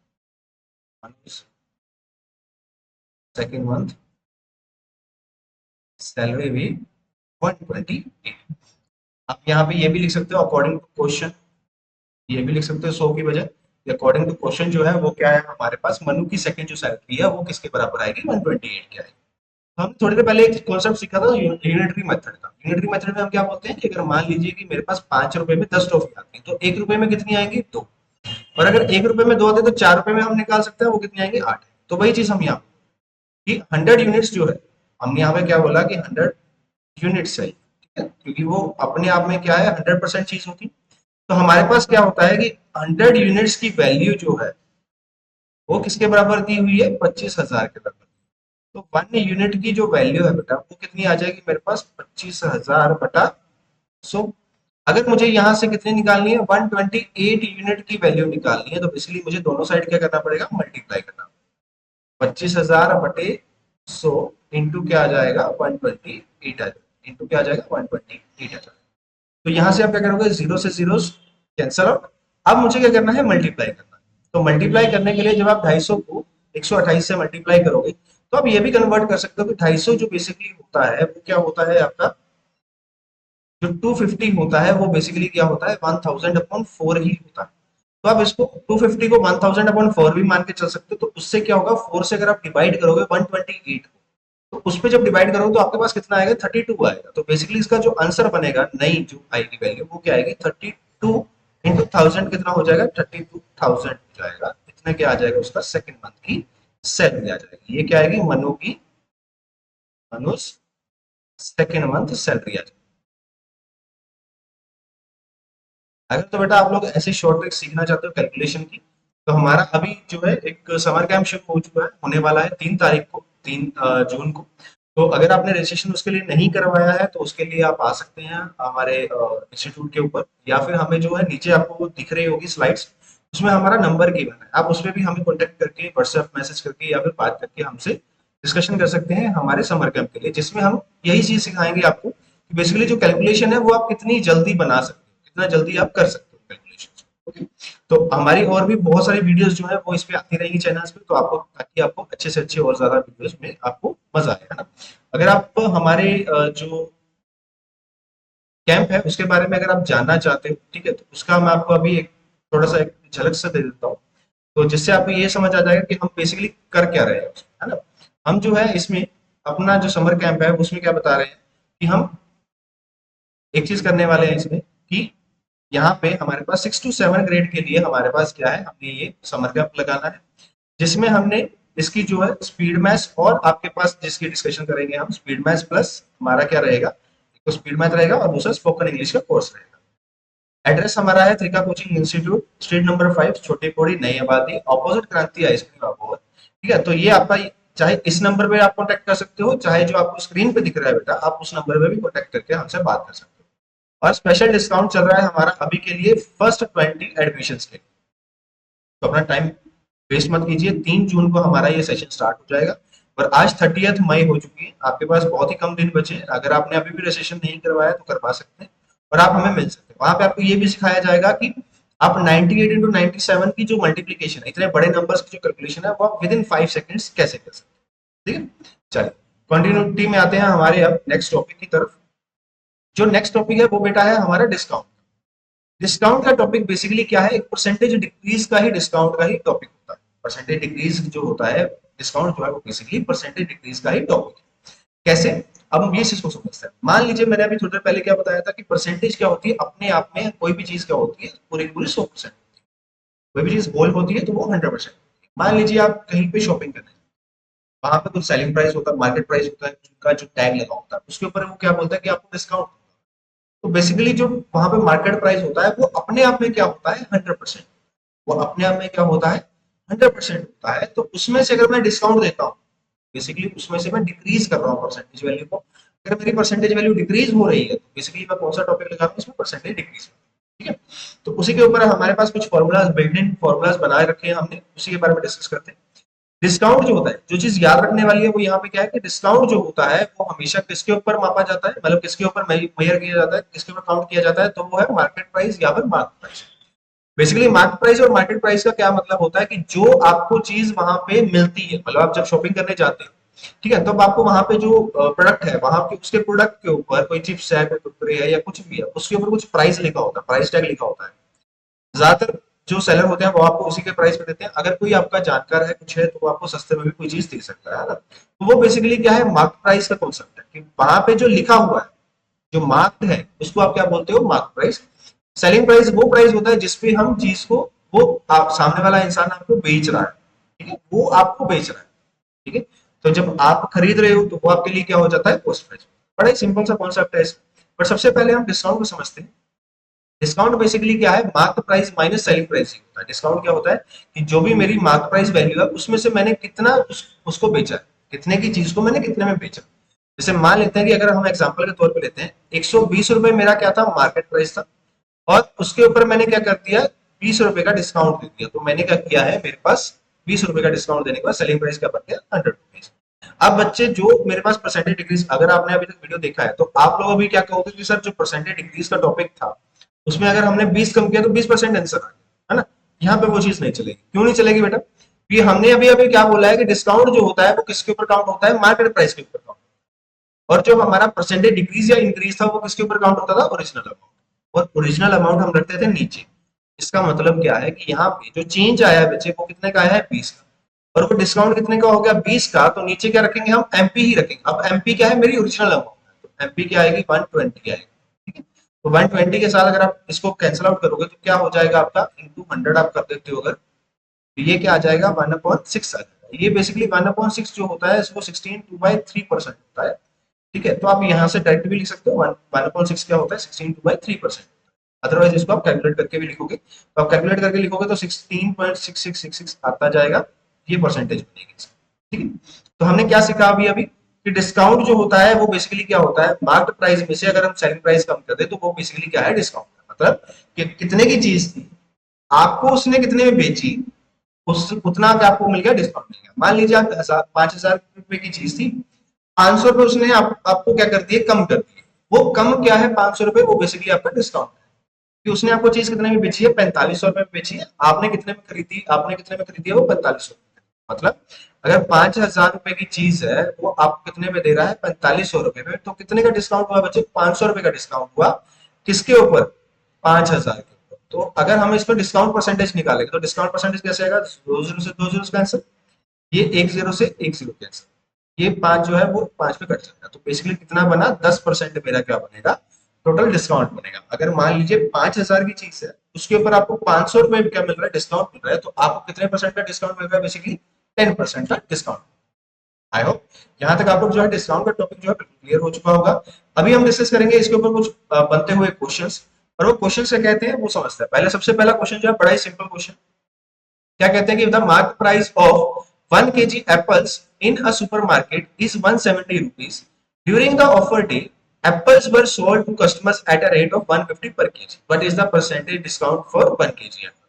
मनुज सेकंड मंथ सैलरी भी 128। आप यहाँ पे ये भी लिख सकते हो अकॉर्डिंग टू क्वेश्चन, ये भी लिख सकते हो 100 की बजाय। अकॉर्डिंग टू क्वेश्चन जो है वो क्या है हमारे पास, मनु की सेकंड जो सैलरी है वो किसके बराबर आएगी, 128 के आएगी। तो हमने थोड़ी देर पहले एक कॉन्सेप्ट सीखा था यूनिटरी मेथड का। यूनिटरी मेथड में हम क्या बोलते हैं कि अगर मान लीजिए कि मेरे पास 5 रुपए में 10 टॉफी आती है, तो 1 रुपए में कितनी आएंगी, 2। और अगर 1 रुपए में 2 आते हैं तो 4 रुपए में हम निकाल सकते हैं वो कितनी आएंगी, 8। तो वही चीज हम यहाँ कि 100 यूनिट्स जो है, हमने यहाँ पे क्या बोला कि 100 यूनिट्स है, ठीक है, क्योंकि वो अपने आप में क्या है, 100% चीज होती। तो हमारे पास क्या होता है कि 100 यूनिट्स की वैल्यू जो है वो किसके बराबर दी हुई है, 25,000 के बराबर। तो 1 यूनिट की जो वैल्यू है बेटा वो कितनी आ जाएगी मेरे पास, 25,000/100। अगर मुझे यहाँ से कितनी निकालनी है, 128 यूनिट की वैल्यू निकालनी है, तो इसलिए मुझे दोनों साइड क्या करना पड़ेगा, मल्टीप्लाई करना। 25,000/100 इंटू क्या आ जाएगा, 128 आ जाएगा, इंटू क्या आ जाएगा, 128 आ जाएगा। तो यहाँ से आप क्या करोगे, जीरो से जीरो कैंसल आउट। अब मुझे क्या करना है, मल्टीप्लाई करना है। तो मल्टीप्लाई करने के लिए जब आप 250 को 128 से मल्टीप्लाई करोगे, तो आप ये भी कन्वर्ट कर सकते हो कि 250 जो बेसिकली होता है वो क्या होता है आपका, जो 250 होता है वो बेसिकली क्या होता है, 1000/4 ही होता है। तो आप इसको 250 को 1000/4 भी मान के चल सकते हो। तो उससे क्या होगा, 4 से अगर आप डिवाइड करोगे 128 को, तो उस पे जब डिवाइड करोगे तो आपके पास कितना आएगा, 32 आएगा। तो बेसिकली इसका जो आंसर बनेगा, नई जो आएगी वैल्यू वो क्या आएगी, 32 into 1000 कितना हो जाएगा, 32,000 हो जाएगा। इतना क्या आ जाएगा, उसका सेकंड मंथ की सैलरी आ जाएगी। ये क्या आएगी, मनु की, मनु सेकंड मंथ सैलरी आ जाएगी। अगर तो बेटा आप लोग ऐसे शॉर्ट ट्रिक सीखना चाहते हो कैलकुलेशन की, तो हमारा अभी जो है एक समर कैंप शुरू हो चुका है, होने वाला है 3 तारीख को, 3 जून को। तो अगर आपने रजिस्ट्रेशन उसके लिए नहीं करवाया है तो उसके लिए आप आ सकते हैं हमारे इंस्टीट्यूट के ऊपर, या फिर हमें जो है नीचे आपको वो दिख रही होगी स्लाइड्स, उसमें हमारा नंबर गिवन है, आप उस पर भी हमें कॉन्टेक्ट करके व्हाट्सएप मैसेज करके या फिर बात करके हमसे डिस्कशन कर सकते हैं हमारे समर कैंप के लिए, जिसमें हम यही चीज सिखाएंगे आपको बेसिकली जो कैलकुलेशन है वो आप कितनी जल्दी बना सकते हो, कितना जल्दी आप कर सकते हो कैलकुलेशन। ओके, तो हमारी और भी बहुत सारी वीडियोस जो है वो इस पे आती रहेंगी चैनल्स पे, तो आपको ताकि आपको अच्छे से अच्छे और ज्यादा वीडियोस में आपको मजा आए, है ना। अगर आप हमारे जो कैंप है उसके बारे में अगर आप जानना चाहते हो, ठीक है, तो उसका मैं आपको अभी एक थोड़ा सा एक झलक से दे देता हूँ, तो जिससे आपको ये समझ आ जाएगा कि हम बेसिकली कर क्या रहे हैं उसमें, है ना। हम जो है इसमें अपना जो समर कैंप है उसमें क्या बता रहे हैं कि हम एक चीज करने वाले हैं इसमें कि यहाँ पे हमारे पास 6 to 7 ग्रेड के लिए हमारे पास क्या है, हमने ये समर कैंप लगाना है, जिसमें हमने इसकी जो है स्पीड मैथ्स और आपके पास जिसकी डिस्कशन करेंगे हम स्पीड मैथ्स प्लस हमारा क्या रहेगा, एक तो स्पीड मैथ रहेगा और दूसरा स्पोकन इंग्लिश का कोर्स रहेगा। एड्रेस हमारा है Trika coaching institute, street number 5, छोटी पौड़ी, नई आबादी, ऑपोजिट क्रांति आइसक्रीम आपको, ठीक है। तो ये आपका, चाहे इस नंबर पे आप कॉन्टेक्ट कर सकते हो, चाहे जो आपको स्क्रीन पे दिख रहा है बेटा आप उस नंबर पे भी कॉन्टेक्ट करके हमसे बात कर सकते हो। और स्पेशल डिस्काउंट चल रहा है हमारा अभी के लिए फर्स्ट 20 एडमिशन के लिए, तो अपना टाइम वेस्ट मत कीजिए। 3 जून को हमारा ये सेशन स्टार्ट हो जाएगा और आज 30 मई हो चुकी है, आपके पास बहुत ही कम दिन बचे हैं। अगर आपने अभी भी रजिस्ट्रेशन नहीं करवाया तो करवा सकते हैं और आप हमें मिल सकते हैं। वहां पे आपको ये भी सिखाया जाएगा कि आप 98 इंटू 97 की जो मल्टीप्लीकेशन है, इतने बड़े नंबर्स की जो कैलकुलेशन है वो आप विद इन 5 सेकेंड्स कैसे कर सकते हैं, ठीक है। चलिए कंटिन्यूटी में आते हैं हमारे अब नेक्स्ट टॉपिक की तरफ। जो नेक्स्ट टॉपिक है वो बेटा है हमारा डिस्काउंट। डिस्काउंट का टॉपिक बेसिकली क्या है, एक परसेंटेज डिक्रीज का ही डिस्काउंट का ही टॉपिक होता है। परसेंटेज डिक्रीज जो होता है डिस्काउंट जो है वो बेसिकली परसेंटेज डिक्रीज का ही टॉपिक है। कैसे, अब हम ये चीज को समझते हैं। मान लीजिए मैंने अभी थोड़ी देर पहले क्या बताया था कि परसेंटेज क्या होती है, अपने आप में कोई भी चीज क्या होती है, पूरी पूरी 100%, कोई भी चीज होल होती है तो वो 100%। मान लीजिए आप कहीं पे शॉपिंग करने, वहां पे कुछ सेलिंग प्राइस होता है, मार्केट प्राइस होता है, उनका जो टैग लगा होता है उसके ऊपर वो क्या बोलता है कि आपको डिस्काउंट। तो बेसिकली जो वहां पे मार्केट प्राइस होता है वो अपने आप में क्या होता है 100%, वो अपने आप में क्या होता है 100% होता है। तो उसमें से अगर मैं डिस्काउंट देता हूँ, बेसिकली उसमें से मैं डिक्रीज कर रहा हूँ परसेंटेज वैल्यू को। अगर मेरी परसेंटेज वैल्यू डिक्रीज हो रही है तो बेसिकली मैं कौन सा टॉपिक लगा रहा हूँ, इसमें परसेंटेज डिक्रीज, ठीक है। तो उसी के ऊपर हमारे पास कुछ फॉर्मूलाज, बिल्ट इन फॉर्मूलाज बनाए रखे हैं हमने, उसी के बारे में डिस्कस करते हैं। डिस्काउंट जो होता है, जो चीज याद रखने वाली है वो यहाँ पे क्या है कि डिस्काउंट जो होता है वो हमेशा किसके ऊपर मापा जाता है, मतलब किसके ऊपर मेजर किया जाता है, किसके ऊपर काउंट किया जाता है, तो वो है मार्केट प्राइस या फिर mark price. Basically market price और मार्केट प्राइस का क्या मतलब होता है कि जो आपको चीज वहां पे मिलती है, मतलब आप जब शॉपिंग करने जाते हैं, ठीक है, तब आपको वहां पे जो प्रोडक्ट है वहां पे उसके प्रोडक्ट के ऊपर कोई चिप्स है, कोई कुरकुरे है या कुछ भी है, उसके ऊपर कुछ प्राइस लिखा होता है, प्राइस टैग लिखा होता है। ज्यादातर जो सेलर होते हैं वो आपको उसी के प्राइस पे देते हैं। अगर कोई आपका जानकार है कुछ है तो वो आपको सस्ते में भी कोई चीज दे सकता है ना। तो वो बेसिकली क्या है, मार्क प्राइस का कॉन्सेप्ट है कि वहां पे जो लिखा हुआ है, जो मार्क है, उसको आप क्या बोलते हो, मार्क प्राइस। सेलिंग प्राइस वो प्राइस होता है जिसपे हम चीज को, वो आप सामने वाला इंसान आपको बेच रहा है, ठीक है, वो आपको बेच रहा है, ठीक है। तो जब आप खरीद रहे हो तो वो आपके लिए क्या हो जाता है, कॉस्ट प्राइस। बड़ा ही सिंपल सा कॉन्सेप्ट है इसमें। पर सबसे पहले हम डिस्काउंट को समझते हैं। डिस्काउंट बेसिकली क्या है, mark price minus selling price ही होता है। डिस्काउंट क्या होता है कि जो भी मेरी मार्क प्राइस वैल्यू है उसमें से मैंने कितना उसको बेचा है, कितने की चीज को मैंने कितने में बेचा। जैसे मान लेते हैं कि अगर हम एग्जांपल के तौर पे लेते हैं, 120 रुपए मेरा क्या था, मार्केट प्राइस था, और उसके ऊपर मैंने क्या कर दिया, 20 रुपए का डिस्काउंट दे दिया। तो मैंने क्या किया है, मेरे पास 20 रुपए का डिस्काउंट देने के बाद सेलिंग प्राइस क्या बन गया, 100 रुपीज। अब बच्चे जो मेरे पास परसेंटेज डिक्रीज, अगर आपने अभी तक वीडियो देखा है तो आप लोग अभी क्या कहोगे कि सर जो परसेंटेज डिक्रीज का टॉपिक था उसमें अगर हमने 20 कम किया तो 20% आंसर आ गया, है ना। यहाँ पे वो चीज नहीं चलेगी। क्यों नहीं चलेगी बेटा, ये हमने अभी अभी क्या बोला है कि डिस्काउंट जो होता है वो किसके ऊपर काउंट होता है, मार्केट प्राइस के ऊपर काउंट। और जो हमारा परसेंटेज डिक्रीज या इंक्रीज था वो किसके ऊपर काउंट होता था, ओरिजिनल अमाउंट। और ओरिजिनल अमाउंट हम रखते थे नीचे। इसका मतलब क्या है कि यहाँ पे जो चेंज आया है बच्चे वो कितने का आया है, 20 का। और वो डिस्काउंट कितने का हो गया, 20 का। तो नीचे क्या रखेंगे हम, एमपी ही रखेंगे। अब एमपी क्या है, मेरी ओरिजिनल अमाउंट, तो एमपी क्या आएगी, 120 आएगी, ठीक है। तो 120 के साथ अगर आप इसको कैंसिल आउट करोगे तो क्या हो जाएगा आपका, इंटू 100 आप कर देते हो अगर, तो ये क्या आ जाएगा, 1/6 आ जाएगा। ये बेसिकली 1/6 जो होता है इसको 16/3% होता है, ठीक है। तो आप यहाँ से डायरेक्ट भी लिख सकते हो, 1/6 क्या होता है, 16/3%। अदरवाइज इसको आप कैलकुलेट करके भी लिखोगे, तो आप कैलकुलेट करके लिखोगे तो 16.6666 आता जाएगा, ये परसेंटेज बनेगी, ठीक है। तो हमने क्या सीखा अभी अभी कि डिस्काउंट जो होता है वो बेसिकली क्या होता है, मार्केट प्राइस में से अगर हम सेलिंग प्राइस कम कर दे तो वो बेसिकली क्या है, डिस्काउंट। मतलब कि कितने की चीज थी, आपको उसने कितने में बेची, उस उतना का आपको मिल गया, डिस्काउंट मिल गया। मान लीजिए आप 5,000 रुपए की चीज थी, 500 रुपए उसने आपको क्या कर दिए, कम कर दिए। वो कम क्या है 500 रुपए, वो बेसिकली आपका डिस्काउंट है कि उसने आपको चीज कितने में बेची है, 4500 रुपए में बेची है, आपने कितने में खरीदी, आपने कितने में खरीदी है, वो 4500 रुपए। मतलब अगर 5000 रुपए की चीज है वो आपको कितने में दे रहा है, 4500 रुपए में, तो कितने का डिस्काउंट हुआ बच्चे, 500 रुपए का डिस्काउंट हुआ। किसके ऊपर, 5000 के ऊपर। तो अगर हम इसमें डिस्काउंट परसेंटेज निकालेंगे तो डिस्काउंट परसेंटेज कैसे आएगा, दो जीरो से दो जीरो कैंसिल, ये एक जीरो से एक जीरो कैंसिल, ये पांच जो है वो पांच पे कट जाएगा। तो बेसिकली कितना बना, 10% मेरा क्या बनेगा, टोटल डिस्काउंट बनेगा। अगर मान लीजिए 5000 की चीज है, उसके ऊपर आपको 500 रुपए क्या मिल रहा है, डिस्काउंट मिल रहा है, तो आपको कितने परसेंट का डिस्काउंट मिल रहा है, बेसिकली 10% का डिस्काउंट। आई होप यहाँ तक आपको जो है डिस्काउंट का टॉपिक जो है क्लियर हो चुका होगा। अभी हम डिस्कस करेंगे इसके ऊपर कुछ बनते हुए क्वेश्चंस, और वो क्वेश्चन से कहते हैं वो समझते हैं। पहले सबसे पहला क्वेश्चन जो है बड़ा ही सिंपल क्वेश्चन, क्या कहते हैं कि द market price of 1 kg apples in a supermarket is 170 rupees during the offer day, apples were sold to customers at a rate of 150 per kg, what is the percentage discount for 1 kg apple.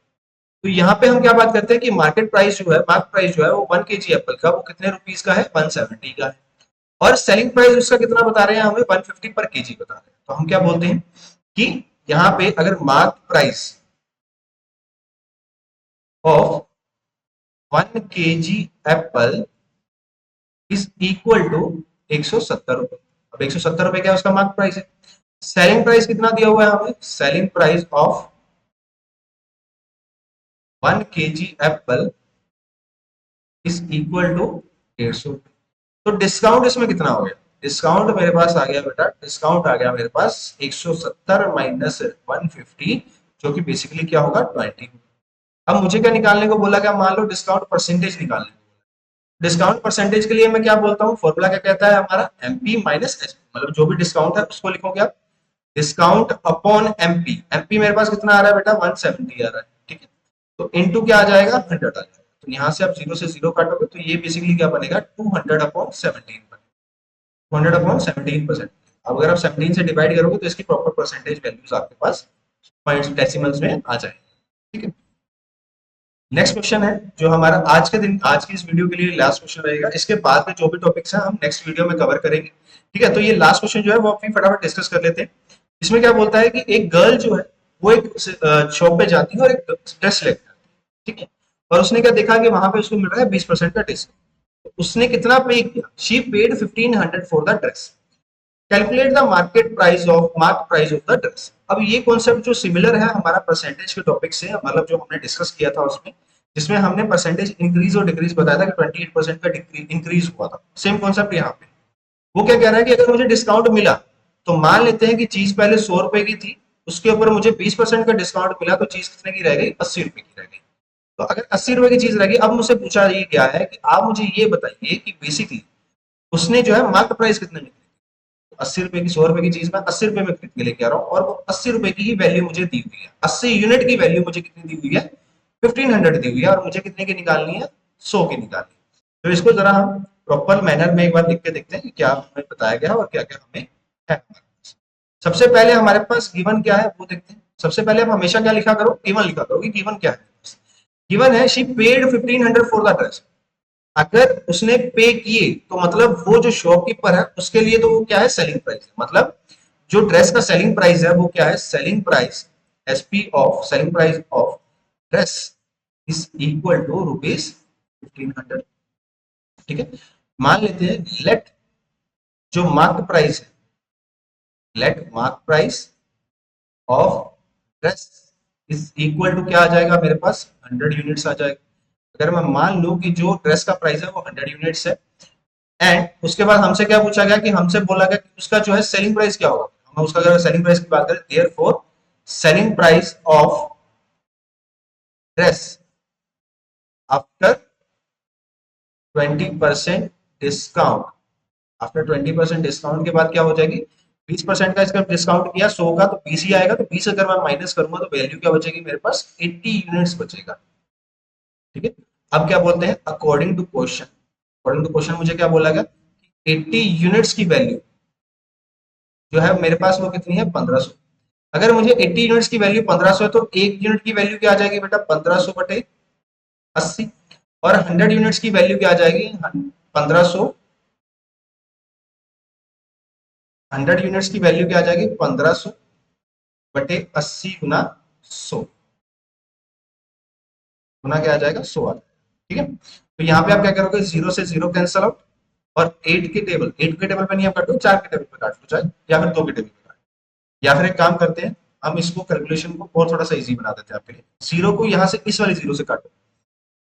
तो यहाँ पे हम क्या बात करते हैं कि market price जो है, मार्केट प्राइस जो है वो 1 kg एप्पल का वो कितने रुपीस का है, 170 का है, और सेलिंग प्राइस उसका कितना बता रहे हैं हमें, 150 पर केजी बता रहे हैं। तो हम क्या बोलते हैं कि यहाँ पे अगर market price of 1 kg apple is equal to 170 रुपए। अब 170 रुपए क्या है, उसका मार्केट प्राइस है। सेलिंग प्राइस कितना दिया हुआ है हमें, selling price of 1 kg apple is equal to 150। तो डिस्काउंट इसमें कितना हो गया, डिस्काउंट मेरे पास आ गया बेटा, डिस्काउंट आ गया मेरे पास 170 माइनस 150, जो कि बेसिकली क्या होगा, 20। अब मुझे क्या निकालने को बोला, क्या मान लो डिस्काउंट परसेंटेज निकालने को। डिस्काउंट परसेंटेज के लिए मैं क्या बोलता हूँ, फॉर्मूला क्या कहता है हमारा, एमपी माइनस एसपी, मतलब जो भी डिस्काउंट है उसको लिखोगे आप, डिस्काउंट अपॉन एमपी। एमपी मेरे पास कितना आ रहा है बेटा, 170 आ रहा है, ठीक है। तो इनटू क्या आ जाएगा, 100 आ जाएगा। तो यहाँ से आप जीरो से जीरो काटोगे तो ये बेसिकली क्या बनेगा, 200 अपॉन 17 बनेगा, 200 अपॉन 17%। अब अगर आप 17 से डिवाइड करोगे तो इसकी प्रॉपर परसेंटेज वैल्यूज आपके पास पॉइंट्स डेसिमल्स में आ जाएंगे, ठीक है। नेक्स्ट क्वेश्चन है जो हमारा आज के दिन, आज की इस वीडियो के लिए लास्ट क्वेश्चन रहेगा। इसके बाद में जो भी टॉपिक्स हैं हम नेक्स्ट वीडियो में कवर करेंगे, ठीक है। तो ये लास्ट क्वेश्चन जो है वो अपनी फटाफट डिस्कस कर लेते हैं। इसमें क्या बोलता है कि एक गर्ल जो है वो एक शॉप पे जाती है और एक ड्रेस लेकर आती है, ठीक है। और उसने क्या देखा कि वहां पे उसको मिल रहा है 20% का डिस्काउंट। तो उसने कितना पे किया, she paid 1500 for the dress, calculate the market price of the dress. अब ये कॉन्सेप्ट जो सिमिलर है हमारा परसेंटेज के टॉपिक से, मतलब जो हमने डिस्कस किया था उसमें, जिसमें हमने परसेंटेज इंक्रीज और डिक्रीज बताया था कि 28% का इंक्रीज हुआ था, सेम कॉन्सेप्ट यहाँ पे। वो क्या कह रहा है कि अगर मुझे डिस्काउंट मिला, तो मान लेते हैं कि चीज पहले 100 रुपए की थी, उसके ऊपर मुझे 20% का डिस्काउंट मिला, तो चीज कितने की रह गई, 80 रुपए की रह गई। तो अगर 80 रुपए की चीज रह गई, अब मुझसे पूछा ये गया है कि आप मुझे ये बताइए कि बेसिकली उसने जो है मार्केट प्राइस कितने में, 80 रुपए की, 100 रुपए की चीज मैं 80 रुपए में खरीद के लेके आ रहा हूँ, और वो 80 रुपए की ही वैल्यू मुझे दी हुई है, 80 यूनिट की वैल्यू मुझे कितनी दी हुई है, 1500 दी हुई है, और मुझे कितने की निकालनी है, 100 की निकालनी है। तो इसको जरा हम प्रॉपर मैनर में एक बार लिख के देखते हैं कि क्या हमें बताया गया और क्या क्या हमें है। सबसे पहले हमारे पास गिवन क्या है वो देखते हैं। सबसे पहले आप हमेशा क्या लिखा करो, गिवन लिखा करो कि गिवन क्या है। गिवन है she paid 1500 for the dress. अगर उसने पे किए तो मतलब वो जो शॉपकीपर है उसके लिए तो वो क्या है, सेलिंग प्राइस है। मतलब जो ड्रेस का सेलिंग प्राइस है वो क्या है, selling price, SP of selling price of dress is equal to rupees 1500, ठीक है। मान लेते हैं लेट जो मार्क प्राइस है, let mark price of dress is equal to क्या आ जाएगा मेरे पास, 100 यूनिट्स आ जाएगा। अगर मैं मान लूं कि जो ड्रेस का प्राइस है वो 100 यूनिट्स है, एंड उसके बाद हमसे क्या पूछा गया, कि हमसे बोला गया कि उसका जो है सेलिंग प्राइस क्या होगा। हम उसका अगर सेलिंग प्राइस की बात करें, therefore selling price of dress after 20% discount, after 20% discount के बाद क्या हो जाएगी, 20% का इसका डिस्काउंट किया 100 का, तो 20 ही आएगा। तो 20 अगर मैं माइनस करूंगा तो वैल्यू क्या बचेगी मेरे पास, 80 यूनिट्स बचेगा, ठीक है। अब क्या बोलते हैं, according to question, according to question मुझे क्या बोला गया, 80 यूनिट्स की वैल्यू जो है मेरे पास वो कितनी है, 1500। अगर मुझे 80 यूनिट्स की वैल्यू 1500 है तो एक यूनिट की वैल्यू क्या आ जाएगी बेटा, 1500 बटे 80, और 100 यूनिट्स की वैल्यू क्या आ जाएगी, 1500 100 यूनिट्स की वैल्यू क्या आ जाएगी, 1500 बटे 80 गुना 100, गुना क्या आ जाएगा, 100 आ जाएगा। ठीक है, तो यहाँ पे आप क्या करोगे, जीरो से जीरो कैंसल आउट, और 8 के टेबल पे नहीं आप काटो, 4 के टेबल पे काट लो चाहे, या फिर 2 के टेबल पे काट लो। या फिर एक काम करते हैं, हम इसको कैलकुलेशन को और थोड़ा सा इजी बना देते हैं आपके लिए। जीरो को यहाँ से इस वाली जीरो से काटो,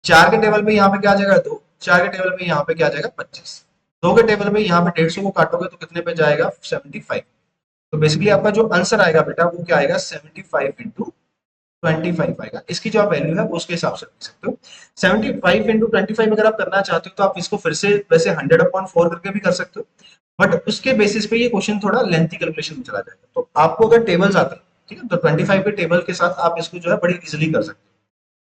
4 के टेबल पे यहाँ पे क्या आ जाएगा, 2, 4 के टेबल पे यहाँ पे क्या आ जाएगा, 25, 2 के टेबल पे यहाँ पे 150 को काटोगे तो कितने पे जाएगा, 75। तो बेसिकली आपका जो आंसर आएगा बेटा वो क्या आएगा, 75 इंटू 25 आएगा। इसकी जो आप वैल्यू है वो उसके हिसाब से लिख सकते हो। 75 इंटू 25 अगर आप करना चाहते हो तो आप इसको फिर से वैसे 100/4 करके भी कर सकते हो, बट उसके बेसिस पे ये क्वेश्चन थोड़ा लेंथी कैलकुलेशन में चला जाएगा। तो आपको अगर टेबल्स आते हैं, ठीक है, तो 25 के टेबल के साथ आप इसको जो है बड़ी इजिली कर सकते हो।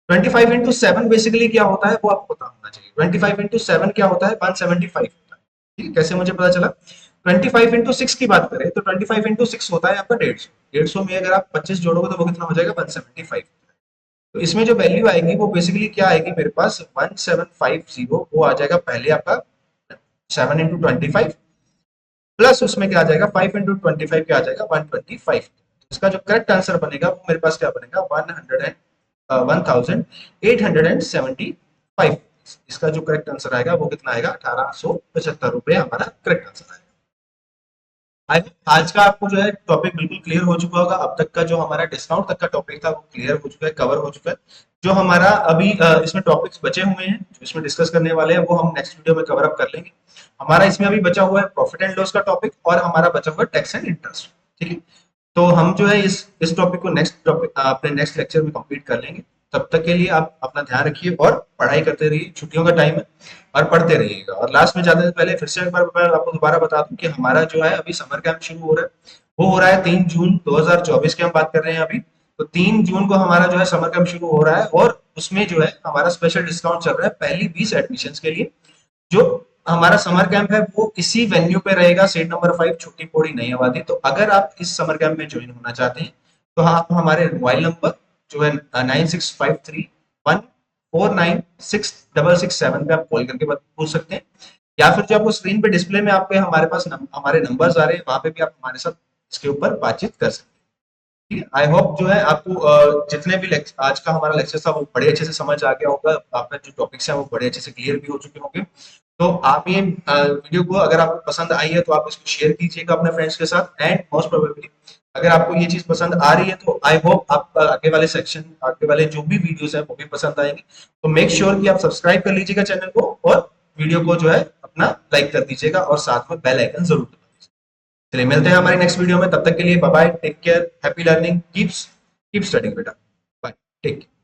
25 इंटू 7 बेसिकली क्या होता है वो आपको पता होना चाहिए। 25 इंटू 7 क्या होता है, 175 होता है। ठीक है, कैसे मुझे पता चला। 25 इंटू 6 की बात करें तो 25 इंटू 6 होता है आपका 150, 150 में अगर आप 25 जोड़ोगे तो वो कितना हो जाएगा, 175। तो इसमें जो वैल्यू आएगी वो बेसिकली क्या आएगी मेरे पास, 1750 वो आ जाएगा पहले आपका 7 इंटू 25, प्लस उसमें क्या आ जाएगा, 5 इंटू 25 क्या आ जाएगा, 125। इसका जो करेक्ट आंसर बनेगा वो मेरे पास क्या बनेगा, 1875। इसका जो करेक्ट आंसर आएगा वो कितना आएगा, 1875 रुपए हमारा करेक्ट आंसर आएगा। आई आज का आपको जो है टॉपिक बिल्कुल क्लियर हो चुका होगा। अब तक का जो हमारा डिस्काउंट तक का टॉपिक था वो क्लियर हो चुका है, कवर हो चुका है। जो हमारा अभी इसमें टॉपिक्स बचे हुए हैं जो इसमें डिस्कस करने वाले हैं वो हम नेक्स्ट वीडियो में कवर अप कर लेंगे। हमारा इसमें अभी बचा हुआ है प्रॉफिट एंड लॉस का टॉपिक, और हमारा बचा हुआ है टैक्स एंड इंटरेस्ट। ठीक है, तो हम जो है इस टॉपिक को नेक्स्ट टॉपिक अपने नेक्स्ट लेक्चर में कंप्लीट कर लेंगे। तब तक के लिए आप अपना ध्यान रखिए और पढ़ाई करते रहिए, छुट्टियों का टाइम है और पढ़ते रहिएगा। और लास्ट में जाने से पहले फिर से एक बार मैं आपको दोबारा बता दूं कि हमारा जो है अभी समर कैंप शुरू हो रहा है, वो हो रहा है 3 जून 2024 की हम बात कर रहे हैं अभी। तो 3 जून को हमारा जो है समर कैंप शुरू हो रहा है, और उसमें जो है हमारा स्पेशल डिस्काउंट चल रहा है पहली 20 एडमिशन के लिए। जो हमारा समर कैंप है वो इसी वेन्यू पे रहेगा, सीट नंबर 5, छोटी पौड़ी नई आबादी। तो अगर आप इस समर कैंप में ज्वाइन होना चाहते हैं तो आप हमारे मोबाइल नंबर जो है 9653149667 पे आप कॉल करके पूछ सकते हैं, या फिर जो आपको स्क्रीन पे डिस्प्ले में आपके हमारे पास हमारे नंबर्स आ रहे हैं वहां पे भी आप हमारे साथ इसके ऊपर बातचीत कर सकते हैं। ठीक है, आई होप जो है आपको जितने भी आज का हमारा लेक्चर था वो बड़े अच्छे से समझ आ गया होगा, आपका जो टॉपिक्स है वो बड़े अच्छे से क्लियर भी हो चुके होंगे। तो आप ये वीडियो को अगर आपको पसंद आई है तो आप इसको शेयर कीजिएगा अपने फ्रेंड्स के साथ, एंड मोस्ट प्रोबेबली अगर आपको ये चीज पसंद आ रही है तो आई होप आप आगे वाले सेक्शन, आगे वाले जो भी वीडियोस है वो भी पसंद आएंगे। तो मेक श्योर कि आप सब्सक्राइब कर लीजिएगा चैनल को, और वीडियो को जो है अपना लाइक कर दीजिएगा, और साथ में बेल आइकन जरूर दबा दीजिएगा। चलिए मिलते हैं हमारी नेक्स्ट वीडियो में, तब तक के लिए bye bye, take care, happy learning, keep studying बेटा, बाय, टेक केयर।